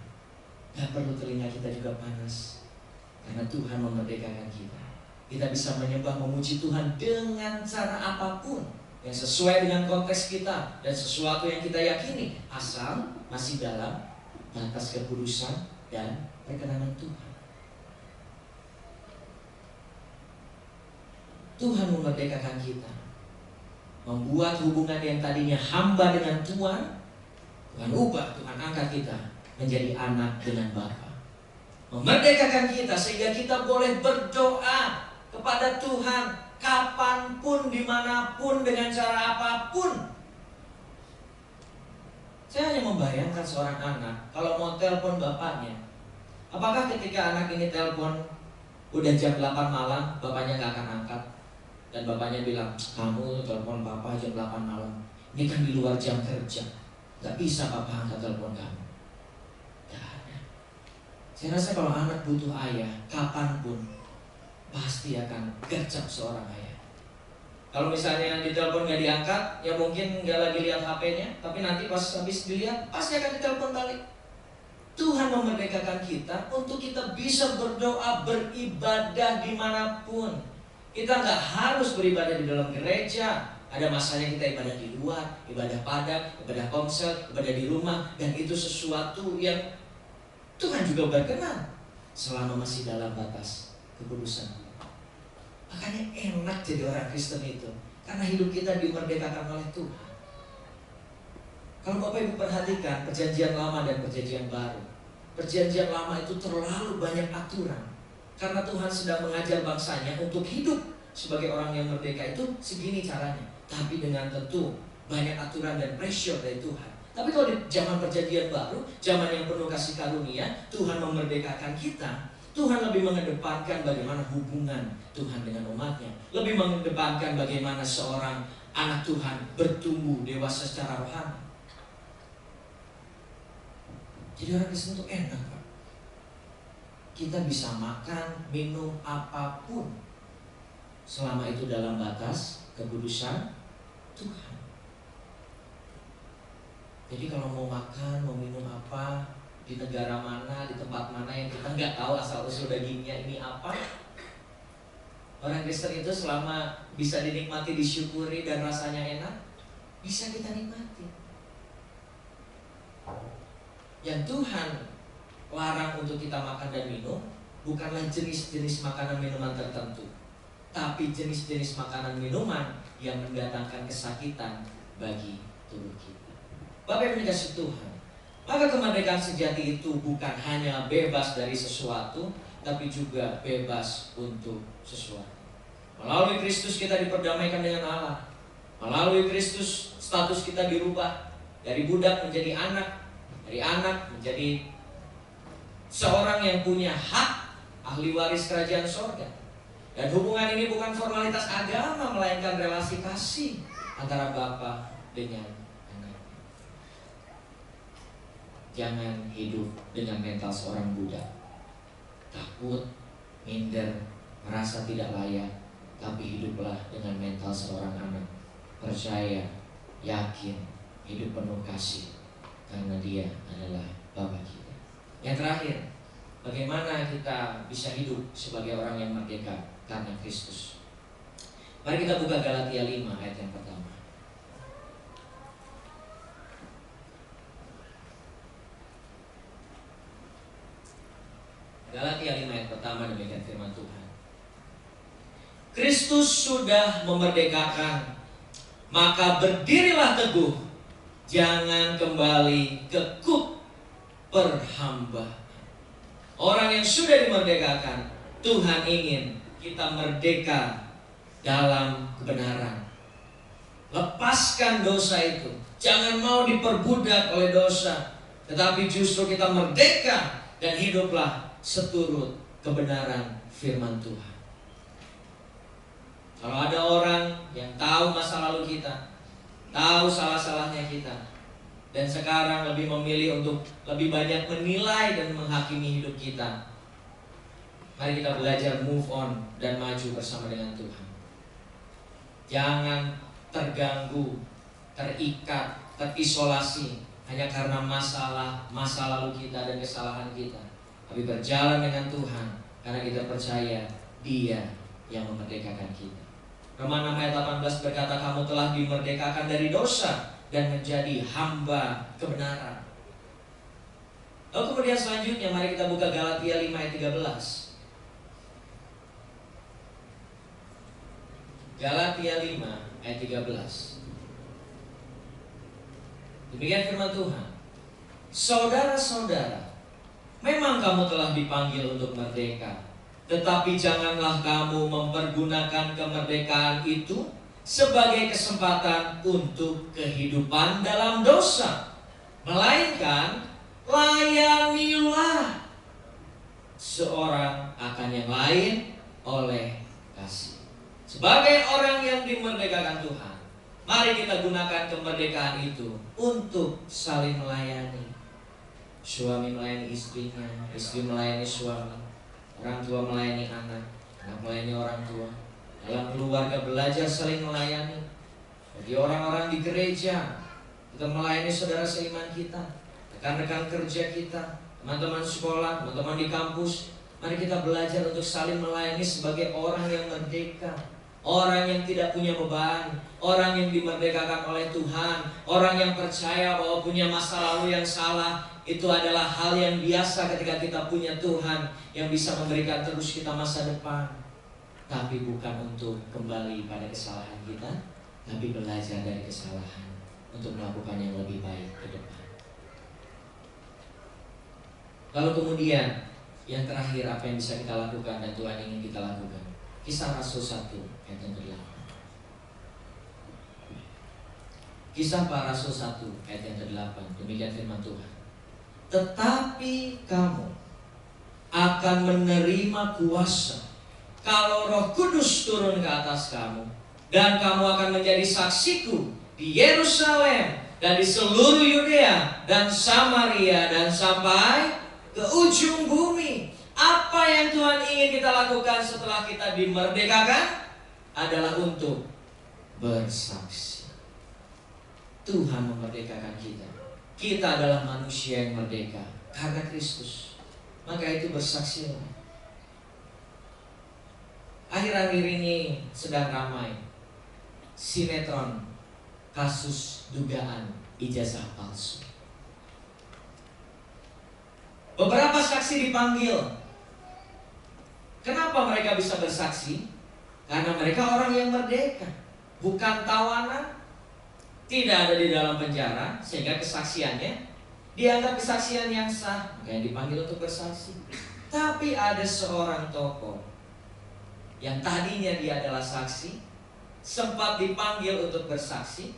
Gak perlu telinga kita juga panas, karena Tuhan memerdekakan kita. Kita bisa menyembah memuji Tuhan dengan cara apapun yang sesuai dengan konteks kita dan sesuatu yang kita yakini, asal masih dalam batas kekudusan dan perkenanan Tuhan. Tuhan memerdekakan kita, membuat hubungan yang tadinya hamba dengan Tuhan, Tuhan ubah, Tuhan angkat kita menjadi anak dengan Bapa. Memerdekakan kita sehingga kita boleh berdoa kepada Tuhan kapanpun, dimanapun, dengan cara apapun. Saya hanya membayangkan seorang anak kalau mau telepon bapaknya, apakah ketika anak ini telepon udah jam 8 malam, bapaknya gak akan angkat? Dan bapaknya bilang, kamu telepon papa jam 8 malam, ini kan di luar jam kerja, gak bisa papa angkat telepon kamu. Gak ada. Saya rasa kalau anak butuh ayah, kapanpun pasti akan gercep seorang ayah. Kalau misalnya ditelepon gak diangkat, ya mungkin gak lagi lihat HP-nya, tapi nanti pas habis dilihat pasti akan ditelepon balik. Tuhan memerdekakan kita untuk kita bisa berdoa, beribadah dimanapun. Kita nggak harus beribadah di dalam gereja. Ada masanya kita ibadah di luar, ibadah padat, ibadah komsel, ibadah di rumah. Dan itu sesuatu yang Tuhan juga berkenan selama masih dalam batas kekudusan. Makanya enak jadi orang Kristen itu, karena hidup kita dimerdekakan oleh Tuhan. Kalau Bapak Ibu perhatikan perjanjian lama dan perjanjian baru, perjanjian lama itu terlalu banyak aturan, karena Tuhan sedang mengajar bangsanya untuk hidup sebagai orang yang merdeka itu segini caranya. Tapi dengan tentu banyak aturan dan pressure dari Tuhan. Tapi kalau di zaman perjanjian baru, zaman yang penuh kasih karunia, Tuhan memerdekakan kita. Tuhan lebih mengedepankan bagaimana hubungan Tuhan dengan umatnya, lebih mengedepankan bagaimana seorang anak Tuhan bertumbuh dewasa secara rohani. Jadi orang Kristen itu enak, Pak. Kita bisa makan, minum apapun selama itu dalam batas kekudusan Tuhan. Jadi kalau mau makan, mau minum apa, di negara mana, di tempat mana yang kita nggak tahu asal-usul dagingnya ini apa, orang Kristen itu selama bisa dinikmati, disyukuri, dan rasanya enak, bisa kita nikmati. Yang Tuhan larang untuk kita makan dan minum bukanlah jenis-jenis makanan minuman tertentu, tapi jenis-jenis makanan minuman yang mendatangkan kesakitan bagi tubuh kita. Bapak yang dikasihi Tuhan, maka kemerdekaan sejati itu bukan hanya bebas dari sesuatu, tapi juga bebas untuk sesuatu. Melalui Kristus kita diperdamaikan dengan Allah. Melalui Kristus status kita dirubah dari budak menjadi anak, dari anak menjadi seorang yang punya hak ahli waris kerajaan sorga. Dan hubungan ini bukan formalitas agama, melainkan relasi kasih antara Bapa dengan anak. Jangan hidup dengan mental seorang budak, takut, minder, merasa tidak layak, tapi hiduplah dengan mental seorang anak, percaya, yakin, hidup penuh kasih, karena Dia adalah Bapa kita. Yang terakhir, bagaimana kita bisa hidup sebagai orang yang merdeka karena Kristus. Mari kita buka Galatia 5 ayat yang pertama. Galatia 5 ayat pertama, demikian firman Tuhan. Kristus sudah memerdekakan, maka berdirilah teguh, jangan kembali kekut perhambaan. Orang yang sudah dimerdekakan, Tuhan ingin kita merdeka dalam kebenaran. Lepaskan dosa itu. Jangan mau diperbudak oleh dosa, tetapi justru kita merdeka dan hiduplah seturut kebenaran firman Tuhan. Kalau ada orang yang tahu masa lalu kita, tahu salah-salahnya kita, dan sekarang lebih memilih untuk lebih banyak menilai dan menghakimi hidup kita, mari kita belajar move on dan maju bersama dengan Tuhan. Jangan terganggu, terikat, terisolasi hanya karena masa lalu kita dan kesalahan kita, tapi berjalan dengan Tuhan karena kita percaya Dia yang memerdekakan kita. Roma 6 ayat 18 berkata, kamu telah dimerdekakan dari dosa dan menjadi hamba kebenaran. Lalu kemudian selanjutnya mari kita buka Galatia 5 ayat 13. Galatia 5 ayat 13. Demikian firman Tuhan. Saudara-saudara, memang kamu telah dipanggil untuk merdeka, tetapi janganlah kamu mempergunakan kemerdekaan itu sebagai kesempatan untuk kehidupan dalam dosa, melainkan layanilah seorang akan yang lain oleh kasih. Sebagai orang yang dimerdekakan Tuhan, mari kita gunakan kemerdekaan itu untuk saling melayani. Suami melayani istrinya, istri melayani suami, orang tua melayani anak, anak melayani orang tua. Dalam keluarga belajar saling melayani. Bagi orang-orang di gereja, kita melayani saudara seiman kita, rekan-rekan kerja kita, teman-teman sekolah, teman-teman di kampus, mari kita belajar untuk saling melayani sebagai orang yang merdeka, orang yang tidak punya beban, orang yang dimerdekakan oleh Tuhan, orang yang percaya bahwa punya masa lalu yang salah itu adalah hal yang biasa ketika kita punya Tuhan yang bisa memberikan terus kita masa depan. Tapi bukan untuk kembali pada kesalahan kita, tapi belajar dari kesalahan untuk melakukan yang lebih baik ke depan. Lalu kemudian yang terakhir, apa yang bisa kita lakukan dan Tuhan ingin kita lakukan? Kisah Rasul 1 ayat yang ke-8. Kisah para Rasul 1 ayat yang ke-8. Demikian firman Tuhan. Tetapi kamu akan menerima kuasa kalau Roh Kudus turun ke atas kamu, dan kamu akan menjadi saksiku di Yerusalem dan di seluruh Yudea dan Samaria dan sampai ke ujung bumi. Apa yang Tuhan ingin kita lakukan setelah kita dimerdekakan adalah untuk bersaksi. Tuhan memerdekakan kita. Kita adalah manusia yang merdeka karena Kristus. Maka itu bersaksilah. Akhir-akhir ini sedang ramai sinetron kasus dugaan ijazah palsu. Beberapa saksi dipanggil. Kenapa mereka bisa bersaksi? Karena mereka orang yang merdeka, bukan tawanan, tidak ada di dalam penjara, sehingga kesaksiannya dianggap kesaksian yang sah, makanya dipanggil untuk bersaksi. Tapi ada seorang tokoh yang tadinya dia adalah saksi, sempat dipanggil untuk bersaksi,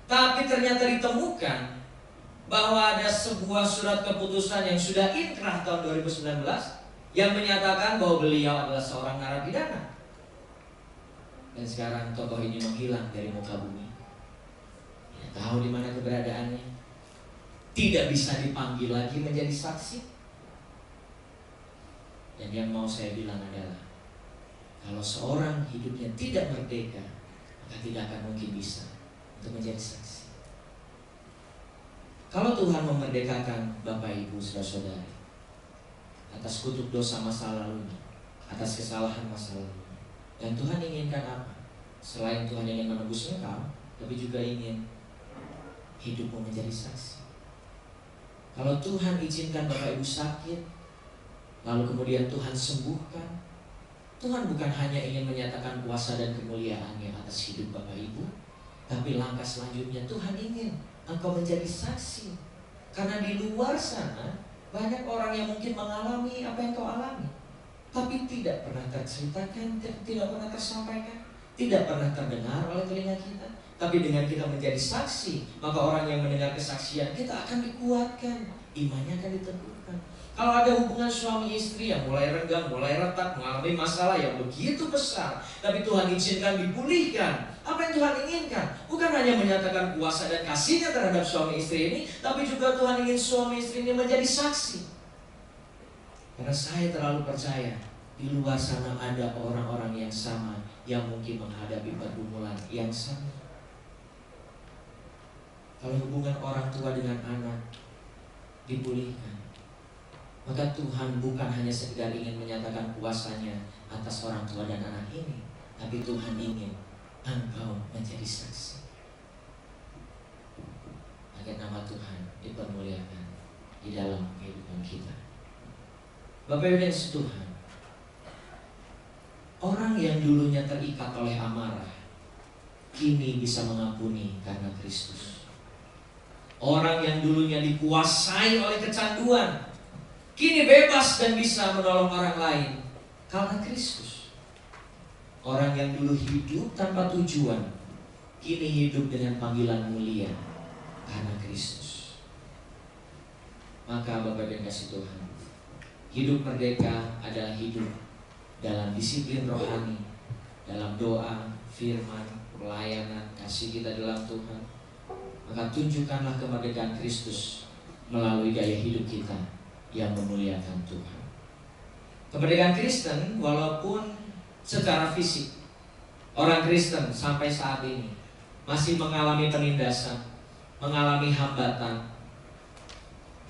tapi ternyata ditemukan bahwa ada sebuah surat keputusan yang sudah inkrah tahun 2019 yang menyatakan bahwa beliau adalah seorang narapidana. Dan sekarang tokoh ini menghilang dari muka bumi. Tidak tahu di mana keberadaannya. Tidak bisa dipanggil lagi menjadi saksi. Dan yang mau saya bilang adalah, kalau seorang hidupnya tidak merdeka, maka tidak akan mungkin bisa untuk menjadi saksi. Kalau Tuhan memerdekakan Bapak Ibu saudara-saudari atas kutuk dosa masa lalunya, atas kesalahan masa lalu, dan Tuhan inginkan apa? Selain Tuhan ingin menebus engkau, tapi juga ingin hidupmu menjadi saksi. Kalau Tuhan izinkan Bapak Ibu sakit, lalu kemudian Tuhan sembuhkan, Tuhan bukan hanya ingin menyatakan kuasa dan kemuliaan-Nya atas hidup Bapak Ibu, tapi langkah selanjutnya Tuhan ingin engkau menjadi saksi. Karena di luar sana banyak orang yang mungkin mengalami apa yang kau alami, tapi tidak pernah terceritakan, tidak pernah tersampaikan, tidak pernah terdengar oleh telinga kita. Tapi dengan kita menjadi saksi, maka orang yang mendengar kesaksian kita akan dikuatkan, imannya akan diteguhkan. Kalau ada hubungan suami istri yang mulai renggang, mulai retak, mengalami masalah yang begitu besar, tapi Tuhan izinkan dipulihkan. Apa yang Tuhan inginkan? Bukan hanya menyatakan kuasa dan kasih-Nya terhadap suami istri ini, tapi juga Tuhan ingin suami istri ini menjadi saksi. Karena saya terlalu percaya, di luar sana ada orang-orang yang sama, yang mungkin menghadapi pergumulan yang sama. Kalau hubungan orang tua dengan anak dipulihkan, maka Tuhan bukan hanya sekedar ingin menyatakan kuasa-Nya atas orang tua dan anak ini, tapi Tuhan ingin engkau menjadi saksi. Agar nama Tuhan dipermuliakan di dalam kehidupan kita. Bapak Ibu dan Tuhan, orang yang dulunya terikat oleh amarah, kini bisa mengampuni karena Kristus. Orang yang dulunya dikuasai oleh kecanduan, kini bebas dan bisa menolong orang lain karena Kristus. Orang yang dulu hidup tanpa tujuan, kini hidup dengan panggilan mulia karena Kristus. Maka Bapak dan kasih Tuhan, hidup merdeka adalah hidup dalam disiplin rohani, dalam doa, firman, pelayanan, kasih kita dalam Tuhan. Maka tunjukkanlah kemerdekaan Kristus melalui gaya hidup kita yang memuliakan Tuhan. Kemerdekaan Kristen, walaupun secara fisik orang Kristen sampai saat ini masih mengalami penindasan, mengalami hambatan,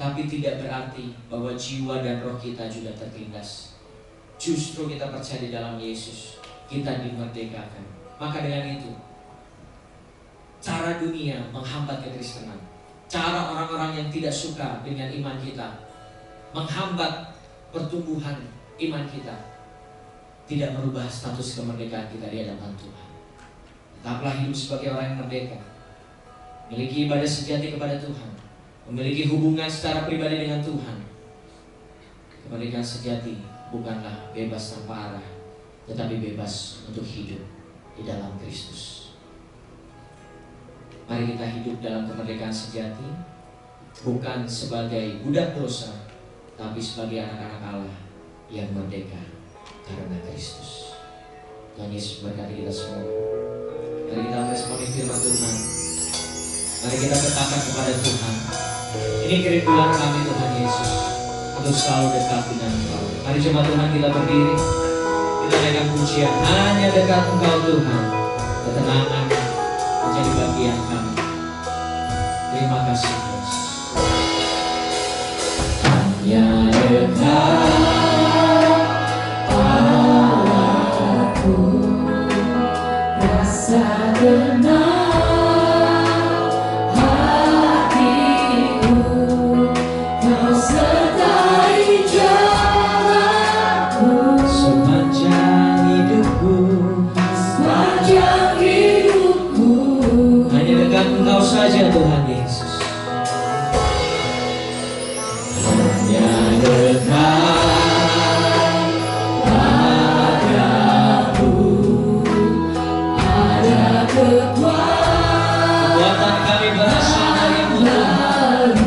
Tapi tidak berarti bahwa jiwa dan roh kita juga tertindas. Justru kita percaya di dalam Yesus, kita dimerdekakan. Maka dengan itu, cara dunia menghambat kekristenan, cara orang-orang yang tidak suka dengan iman kita menghambat pertumbuhan iman kita, tidak merubah status kemerdekaan kita di hadapan Tuhan. Tetaplah hidup sebagai orang yang merdeka, memiliki ibadah sejati kepada Tuhan, memiliki hubungan secara pribadi dengan Tuhan. Kemerdekaan sejati bukanlah bebas tanpa arah, tetapi bebas untuk hidup di dalam Kristus. Mari kita hidup dalam kemerdekaan sejati, bukan sebagai budak dosa, tapi sebagai anak-anak Allah yang merdeka karena Kristus. Tuhan Yesus berkati kita semua. Mari kita responi firman Tuhan. Mari kita katakan kepada Tuhan, ini kerinduan kami Tuhan Yesus, untuk selalu dekat dengan Engkau. Mari coba Tuhan kita berdiri, kita naikkan pujian. Hanya dekat Engkau Tuhan, ketenangan menjadi bagian kami. Terima kasih Yesus. Hanya dekat Allahku, rasa tenang hatiku, Kau sertai jalanku sepanjang hidupku, sepanjang hidupku. Hanya dekat Engkau saja Tuhan Yesus. Hanya dekat padamu ada kekuatan kami berasal darimu Tuhan.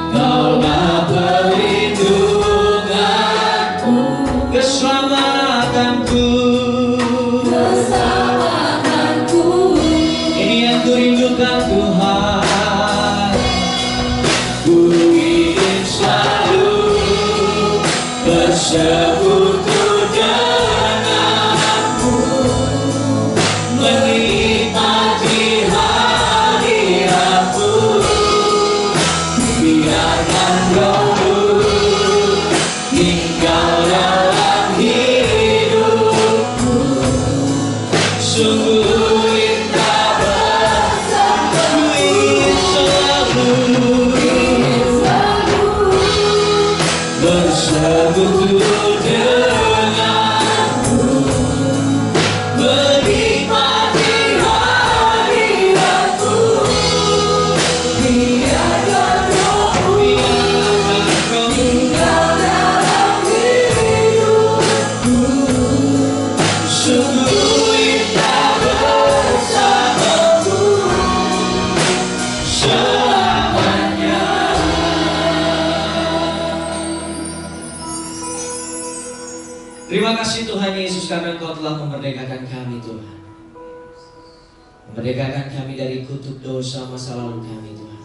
Kaulah perlindunganku, keselamatanku. Ini yang kurindukan Tuhan. Ku ingin selalu bersekutu denganmu, menikmati hadiratmu. Biarkan Roh-Mu tinggal dalam hidupku. Sungguh indah bersamamu, ingin selalu bersekutu denganmu, menikmati hadiratmu. Biarkan Roh-Mu tinggal dalam hidupku. Sungguh indah bersamamu selamanya. Terima kasih Tuhan Yesus, karena Engkau telah memerdekakan kami Tuhan. Memerdekakan kami dari kutuk dosa masa lalu kami Tuhan.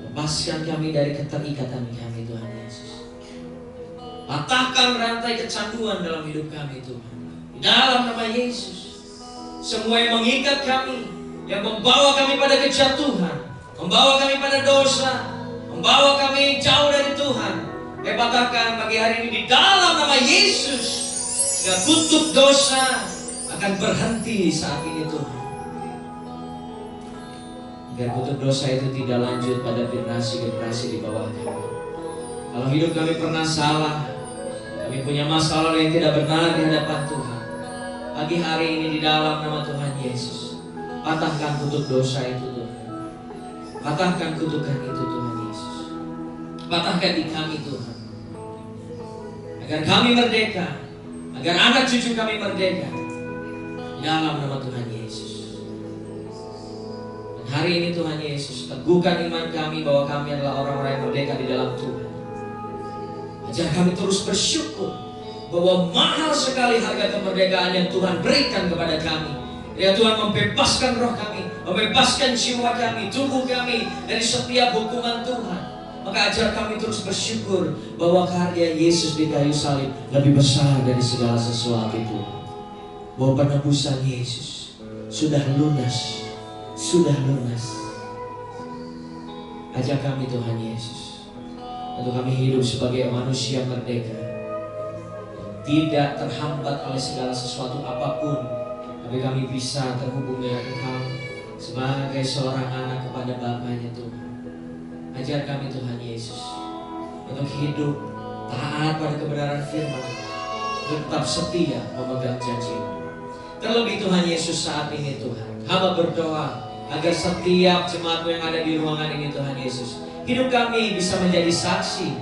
Lepaskan kami dari keterikatan kami Tuhan Yesus. Patahkan rantai kecanduan dalam hidup kami Tuhan. Di dalam nama Yesus, semua yang mengikat kami, yang membawa kami pada kejatuhan, membawa kami pada dosa, membawa kami jauh dari Tuhan, saya patahkan pagi hari ini di dalam nama Yesus. Sehingga kutuk dosa akan berhenti saat ini Tuhan. Biar kutuk dosa itu tidak lanjut pada generasi-generasi di bawah kami. Kalau hidup kami pernah salah, kami punya masalah yang tidak benar di hadapan Tuhan, pagi hari ini di dalam nama Tuhan Yesus, patahkan kutuk dosa itu Tuhan. Patahkan kutukan itu Tuhan Yesus. Patahkan di kami Tuhan, agar kami merdeka, agar anak cucu kami merdeka di dalam nama Tuhan Yesus. Dan hari ini Tuhan Yesus, teguhkan iman kami bahwa kami adalah orang-orang yang merdeka di dalam Tuhan. Ajar kami terus bersyukur bahwa mahal sekali harga kemerdekaan yang Tuhan berikan kepada kami. Ya Tuhan, membebaskan roh kami, membebaskan jiwa kami, tubuh kami dari setiap hukuman Tuhan. Maka ajar kami terus bersyukur bahwa karya Yesus di kayu salib lebih besar dari segala sesuatu itu. Bahwa penebusan Yesus sudah lunas, sudah lunas. Ajak kami Tuhan Yesus, untuk kami hidup sebagai manusia merdeka, tidak terhambat oleh segala sesuatu apapun, tapi kami bisa terhubung dengan Engkau sebagai seorang anak kepada Bapaknya Tuhan. Ajar kami Tuhan Yesus untuk hidup taat pada kebenaran firman, tetap setia memegang janji-Mu. Terlebih Tuhan Yesus saat ini Tuhan, hamba berdoa agar setiap jemaat-Mu yang ada di ruangan ini Tuhan Yesus, hidup kami bisa menjadi saksi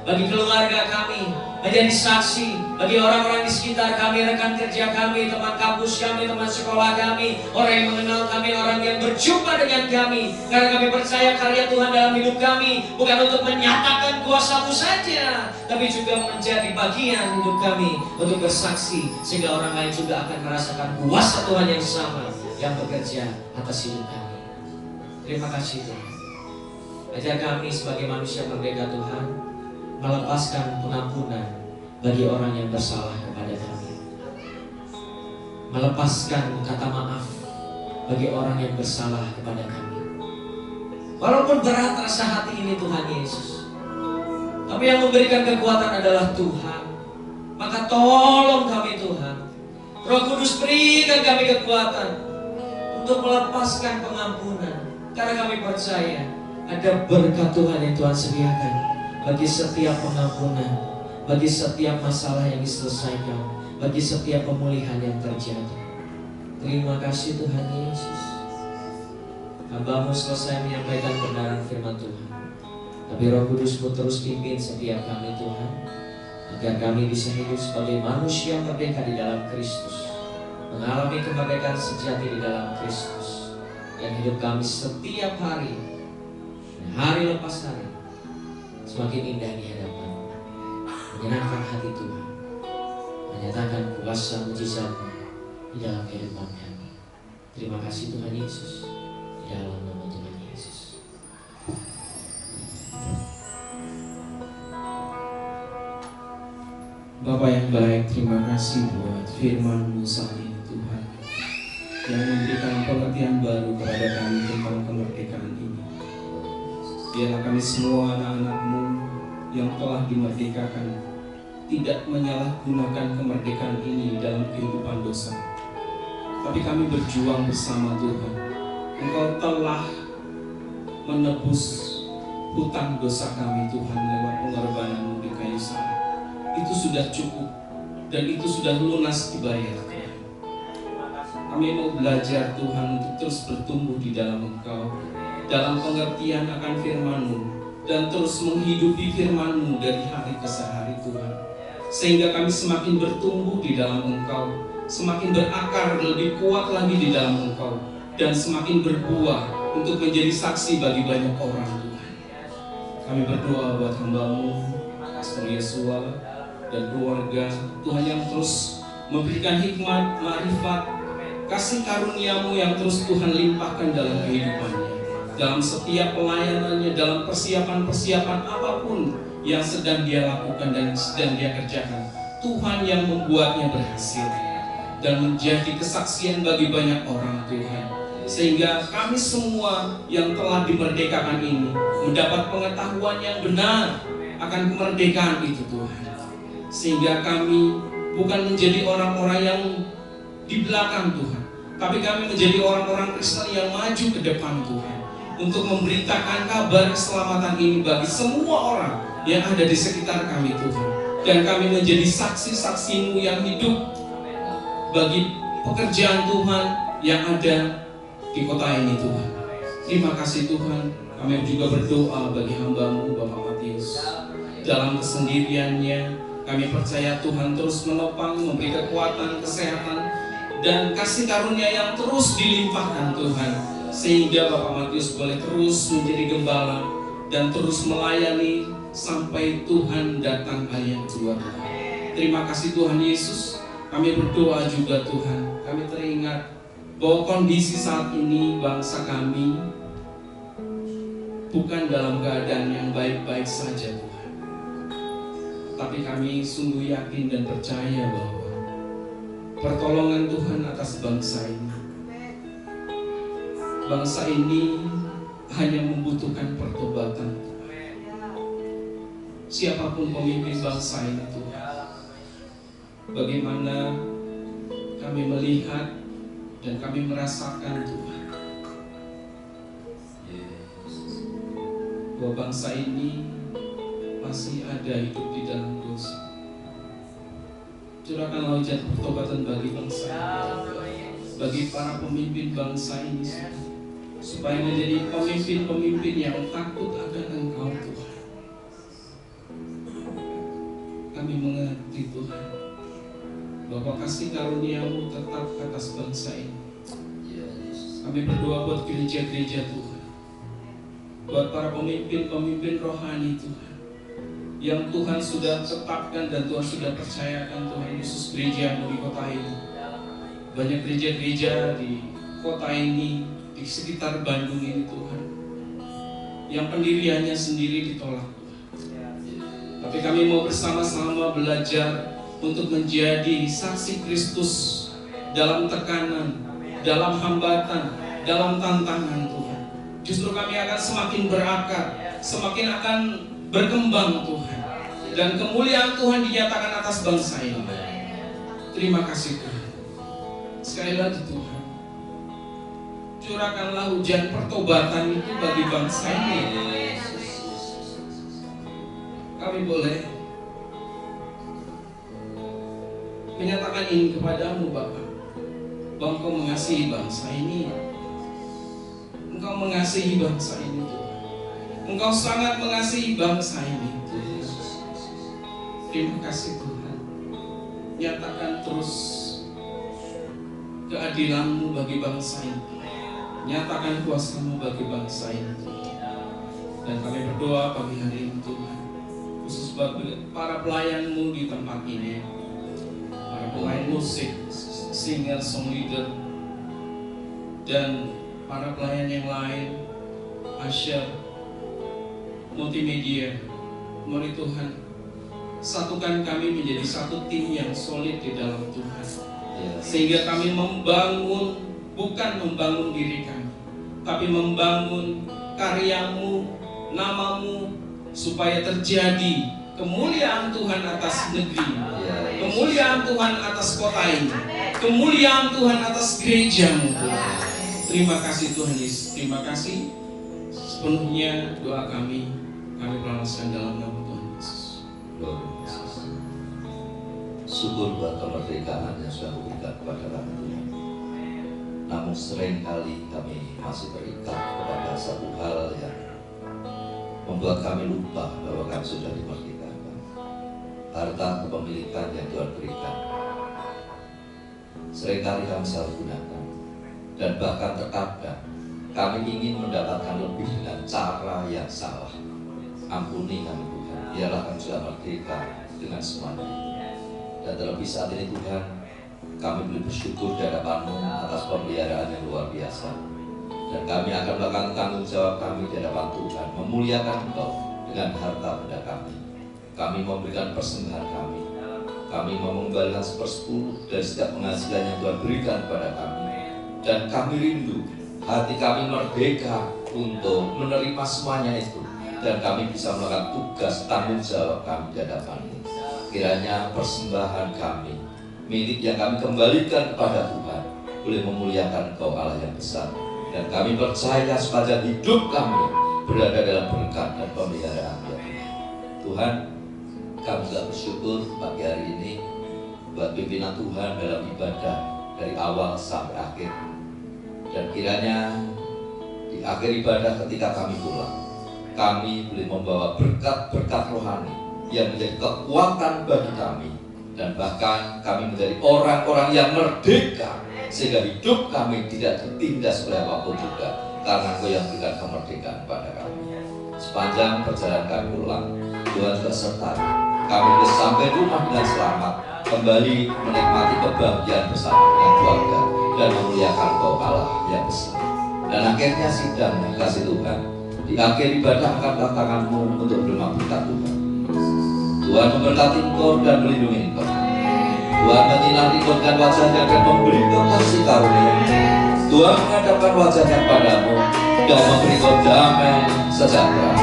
bagi keluarga kami, menjadi saksi bagi orang-orang di sekitar kami, rekan kerja kami, teman kampus kami, teman sekolah kami, orang yang mengenal kami, orang yang berjumpa dengan kami. Karena kami percaya karya Tuhan dalam hidup kami bukan untuk menyatakan kuasa-Mu saja, tapi juga menjadi bagian hidup kami untuk bersaksi, sehingga orang lain juga akan merasakan kuasa Tuhan yang sama yang bekerja atas hidup kami. Terima kasih Tuhan. Ajar kami sebagai manusia merdeka Tuhan, melepaskan pengampunan bagi orang yang bersalah kepada kami, melepaskan kata maaf bagi orang yang bersalah kepada kami. Walaupun berat rasa hati ini Tuhan Yesus, tapi yang memberikan kekuatan adalah Tuhan. Maka tolong kami Tuhan, Roh Kudus berikan kami kekuatan untuk melepaskan pengampunan, karena kami percaya ada berkat Tuhan yang Tuhan sediakan bagi setiap pengampunan, bagi setiap masalah yang diselesaikan, bagi setiap pemulihan yang terjadi. Terima kasih Tuhan Yesus. Hamba-Mu selesai menyampaikan kebenaran firman Tuhan, tapi Roh Kudus-Mu terus pimpin setiap kami Tuhan, agar kami bisa hidup sebagai manusia merdeka di dalam Kristus, mengalami kemerdekaan sejati di dalam Kristus, dan hidup kami setiap hari, hari lepas hari, semakin indah di hadapan, menyenangkan hati Tuhan, menyatakan kuasa mujizat-Mu di dalam kehidupan kami. Terima kasih Tuhan Yesus, di dalam nama Tuhan Yesus. Bapa yang baik, terima kasih buat firman-Mu saat ini Tuhan, yang memberikan pengertian baru kepada kami tentang kemerdekaan ini. Biarlah kami semua anak-anak-Mu yang telah dimerdekakan tidak menyalahgunakan kemerdekaan ini dalam kehidupan dosa, tapi kami berjuang bersama Tuhan. Engkau telah menebus hutang dosa kami Tuhan lewat pengorbanan-Mu di kayu salib. Itu sudah cukup dan itu sudah lunas dibayar Tuhan. Kami mau belajar Tuhan untuk terus bertumbuh di dalam Engkau, dalam pengertian akan firman-Mu, dan terus menghidupi firman-Mu dari hari ke hari Tuhan, sehingga kami semakin bertumbuh di dalam Engkau, semakin berakar lebih kuat lagi di dalam Engkau, dan semakin berbuah untuk menjadi saksi bagi banyak orang Tuhan. Kami berdoa buat hamba-Mu Pastor Yesua dan keluarga Tuhan, yang terus memberikan hikmat, ma'rifat, kasih karunia-Mu yang terus Tuhan limpahkan dalam kehidupannya, dalam setiap pelayanannya, dalam persiapan-persiapan apapun yang sedang dia lakukan dan sedang dia kerjakan. Tuhan yang membuatnya berhasil dan menjadi kesaksian bagi banyak orang Tuhan, sehingga kami semua yang telah dimerdekakan ini mendapat pengetahuan yang benar akan kemerdekaan itu Tuhan, sehingga kami bukan menjadi orang-orang yang di belakang Tuhan, tapi kami menjadi orang-orang Kristen yang maju ke depan Tuhan, untuk memberitakan kabar keselamatan ini bagi semua orang yang ada di sekitar kami Tuhan. Dan kami menjadi saksi-saksi-Mu yang hidup bagi pekerjaan Tuhan yang ada di kota ini Tuhan. Terima kasih Tuhan. Kami juga berdoa bagi hamba-Mu Bapak Matius. Dalam kesendiriannya, kami percaya Tuhan terus menopang, memberi kekuatan, kesehatan, dan kasih karunia yang terus dilimpahkan Tuhan, sehingga Bapak Matius boleh terus menjadi gembala dan terus melayani sampai Tuhan datang kalian keluar. Terima kasih Tuhan Yesus. Kami berdoa juga Tuhan, kami teringat bahwa kondisi saat ini bangsa kami bukan dalam keadaan yang baik-baik saja Tuhan, tapi kami sungguh yakin dan percaya bahwa pertolongan Tuhan atas bangsa ini hanya membutuhkan pertobatan. Siapapun pemimpin bangsa ini Tuhan, bagaimana kami melihat dan kami merasakan Tuhan, bahwa bangsa ini masih ada hidup di dalam dosa. Curahkanlah hujan pertobatan bagi bangsa ini, bagi para pemimpin bangsa ini, supaya menjadi pemimpin-pemimpin yang takut akan Engkau Tuhan. Kami mengerti Tuhan bahwa kasih karunia-Mu tetap atas bangsa ini. Kami berdoa buat gereja-gereja Tuhan, buat para pemimpin-pemimpin rohani Tuhan, yang Tuhan sudah tetapkan dan Tuhan sudah percayakan Tuhan Yesus gereja-Mu di kota ini. Banyak gereja-gereja di kota ini, di sekitar Bandung ini Tuhan, yang pendiriannya sendiri ditolak Tuhan. Tapi kami mau bersama-sama belajar untuk menjadi saksi Kristus dalam tekanan, dalam hambatan, dalam tantangan Tuhan. Justru kami akan semakin berakar, semakin akan berkembang Tuhan, dan kemuliaan Tuhan dinyatakan atas bangsa ini. Terima kasih Tuhan. Sekali lagi Tuhan, curahkanlah hujan pertobatan itu bagi bangsa ini. Kami boleh menyatakan ini kepadamu Bapa, bahwa Engkau mengasihi bangsa ini. Engkau mengasihi bangsa ini Tuhan. Engkau sangat mengasihi bangsa ini Tuhan. Terima kasih Tuhan. Nyatakan terus keadilan-Mu bagi bangsa ini. Nyatakan kuasa-Mu bagi bangsa ini Tuhan. Dan kami berdoa pagi hari ini Tuhan, khusus bagi para pelayan-Mu di tempat ini, para pemain musik, singer, song leader, dan para pelayan yang lain, usher, multimedia. Mari Tuhan, satukan kami menjadi satu tim yang solid di dalam Tuhan, sehingga kami membangun, bukan membangun diri kami, tapi membangun karya-Mu, nama-Mu, supaya terjadi kemuliaan Tuhan atas negeri, kemuliaan Tuhan atas kota ini, kemuliaan Tuhan atas gereja-Mu Tuhan. Terima kasih Tuhan Yesus, terima kasih. Sepenuhnya doa kami berhalaskan dalam nama Tuhan Yesus. Syukur buat kemerdekaan yang sudah diberikan kepada kami Tuhan. Namun seringkali kami masih terikat kepada satu hal yang membuat kami lupa bahwa kami sudah dimerdekakan. Harta kepemilikan yang Tuhan berikan seringkali kami salah gunakan, dan bahkan terkadang kami ingin mendapatkan lebih dengan cara yang salah. Ampuni kami Tuhan, biarlah kami sudah merdeka dengan semuanya itu. Dan terlebih saat ini Tuhan, kami boleh bersyukur di hadapan-Mu atas pemeliharaan yang luar biasa. Dan kami akan melakukan tanggung jawab kami di hadapan Tuhan, memuliakan Engkau dengan harta benda kami. Kami memberikan persembahan kami. Kami mau mengembalikan 1/10 dari setiap penghasilan yang Tuhan berikan kepada kami. Dan kami rindu hati kami merdeka untuk menerima semuanya itu, dan kami bisa melakukan tugas tanggung jawab kami di hadapan-Mu. Kiranya persembahan kami, milik yang kami kembalikan kepada Tuhan, boleh memuliakan Engkau Allah yang besar. Dan kami percaya sepanjang hidup kami berada dalam berkat dan pemeliharaan Tuhan. Tuhan, kami juga bersyukur pagi hari ini buat pimpinan Tuhan dalam ibadah dari awal sampai akhir. Dan kiranya di akhir ibadah ketika kami pulang, kami boleh membawa berkat-berkat rohani yang menjadi kekuatan bagi kami. Dan bahkan kami menjadi orang-orang yang merdeka, sehingga hidup kami tidak tertindas oleh apapun juga, karena Engkau yang berikan kemerdekaan pada kami. Sepanjang perjalanan kami pulang, Tuhan juga sertai kami boleh sampai rumah dengan selamat, kembali menikmati kebahagiaan bersama dengan keluarga dan memuliakan Engkau Allah yang besar. Dan akhirnya sidang kasih Tuhan, di akhir ibadah angkat tangan-Mu untuk menerima berkat Tuhan. Tuhan memberkati Engkau dan melindungi Engkau. Tuhan menyinari Engkau dengan wajah-Nya dan memberi Engkau kasih karunia. Tuhan menghadapkan wajahnya padamu dan memberi kau damai sejahtera.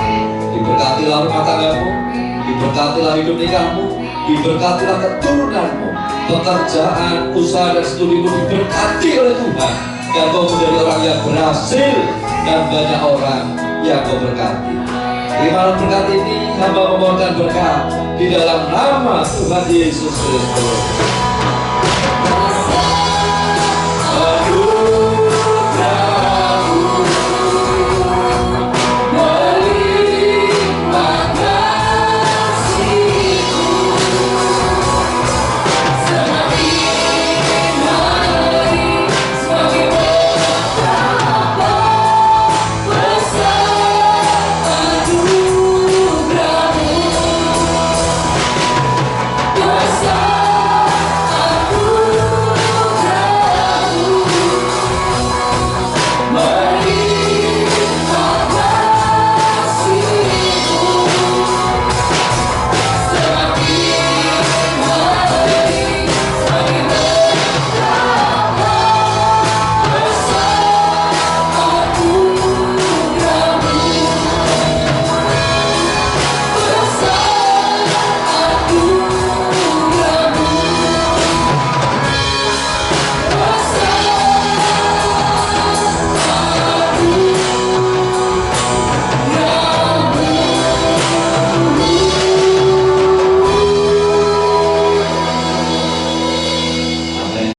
Diberkatilah rumah tanggamu, diberkatilah hidup nikahmu, diberkatilah keturunanmu, pekerjaan, usaha dan studimu diberkati oleh Tuhan. Dan kau menjadi orang yang berhasil dan banyak orang yang kau berkati. Terimalah berkat ini, hamba memohonkan berkat di dalam nama Tuhan Yesus Kristus.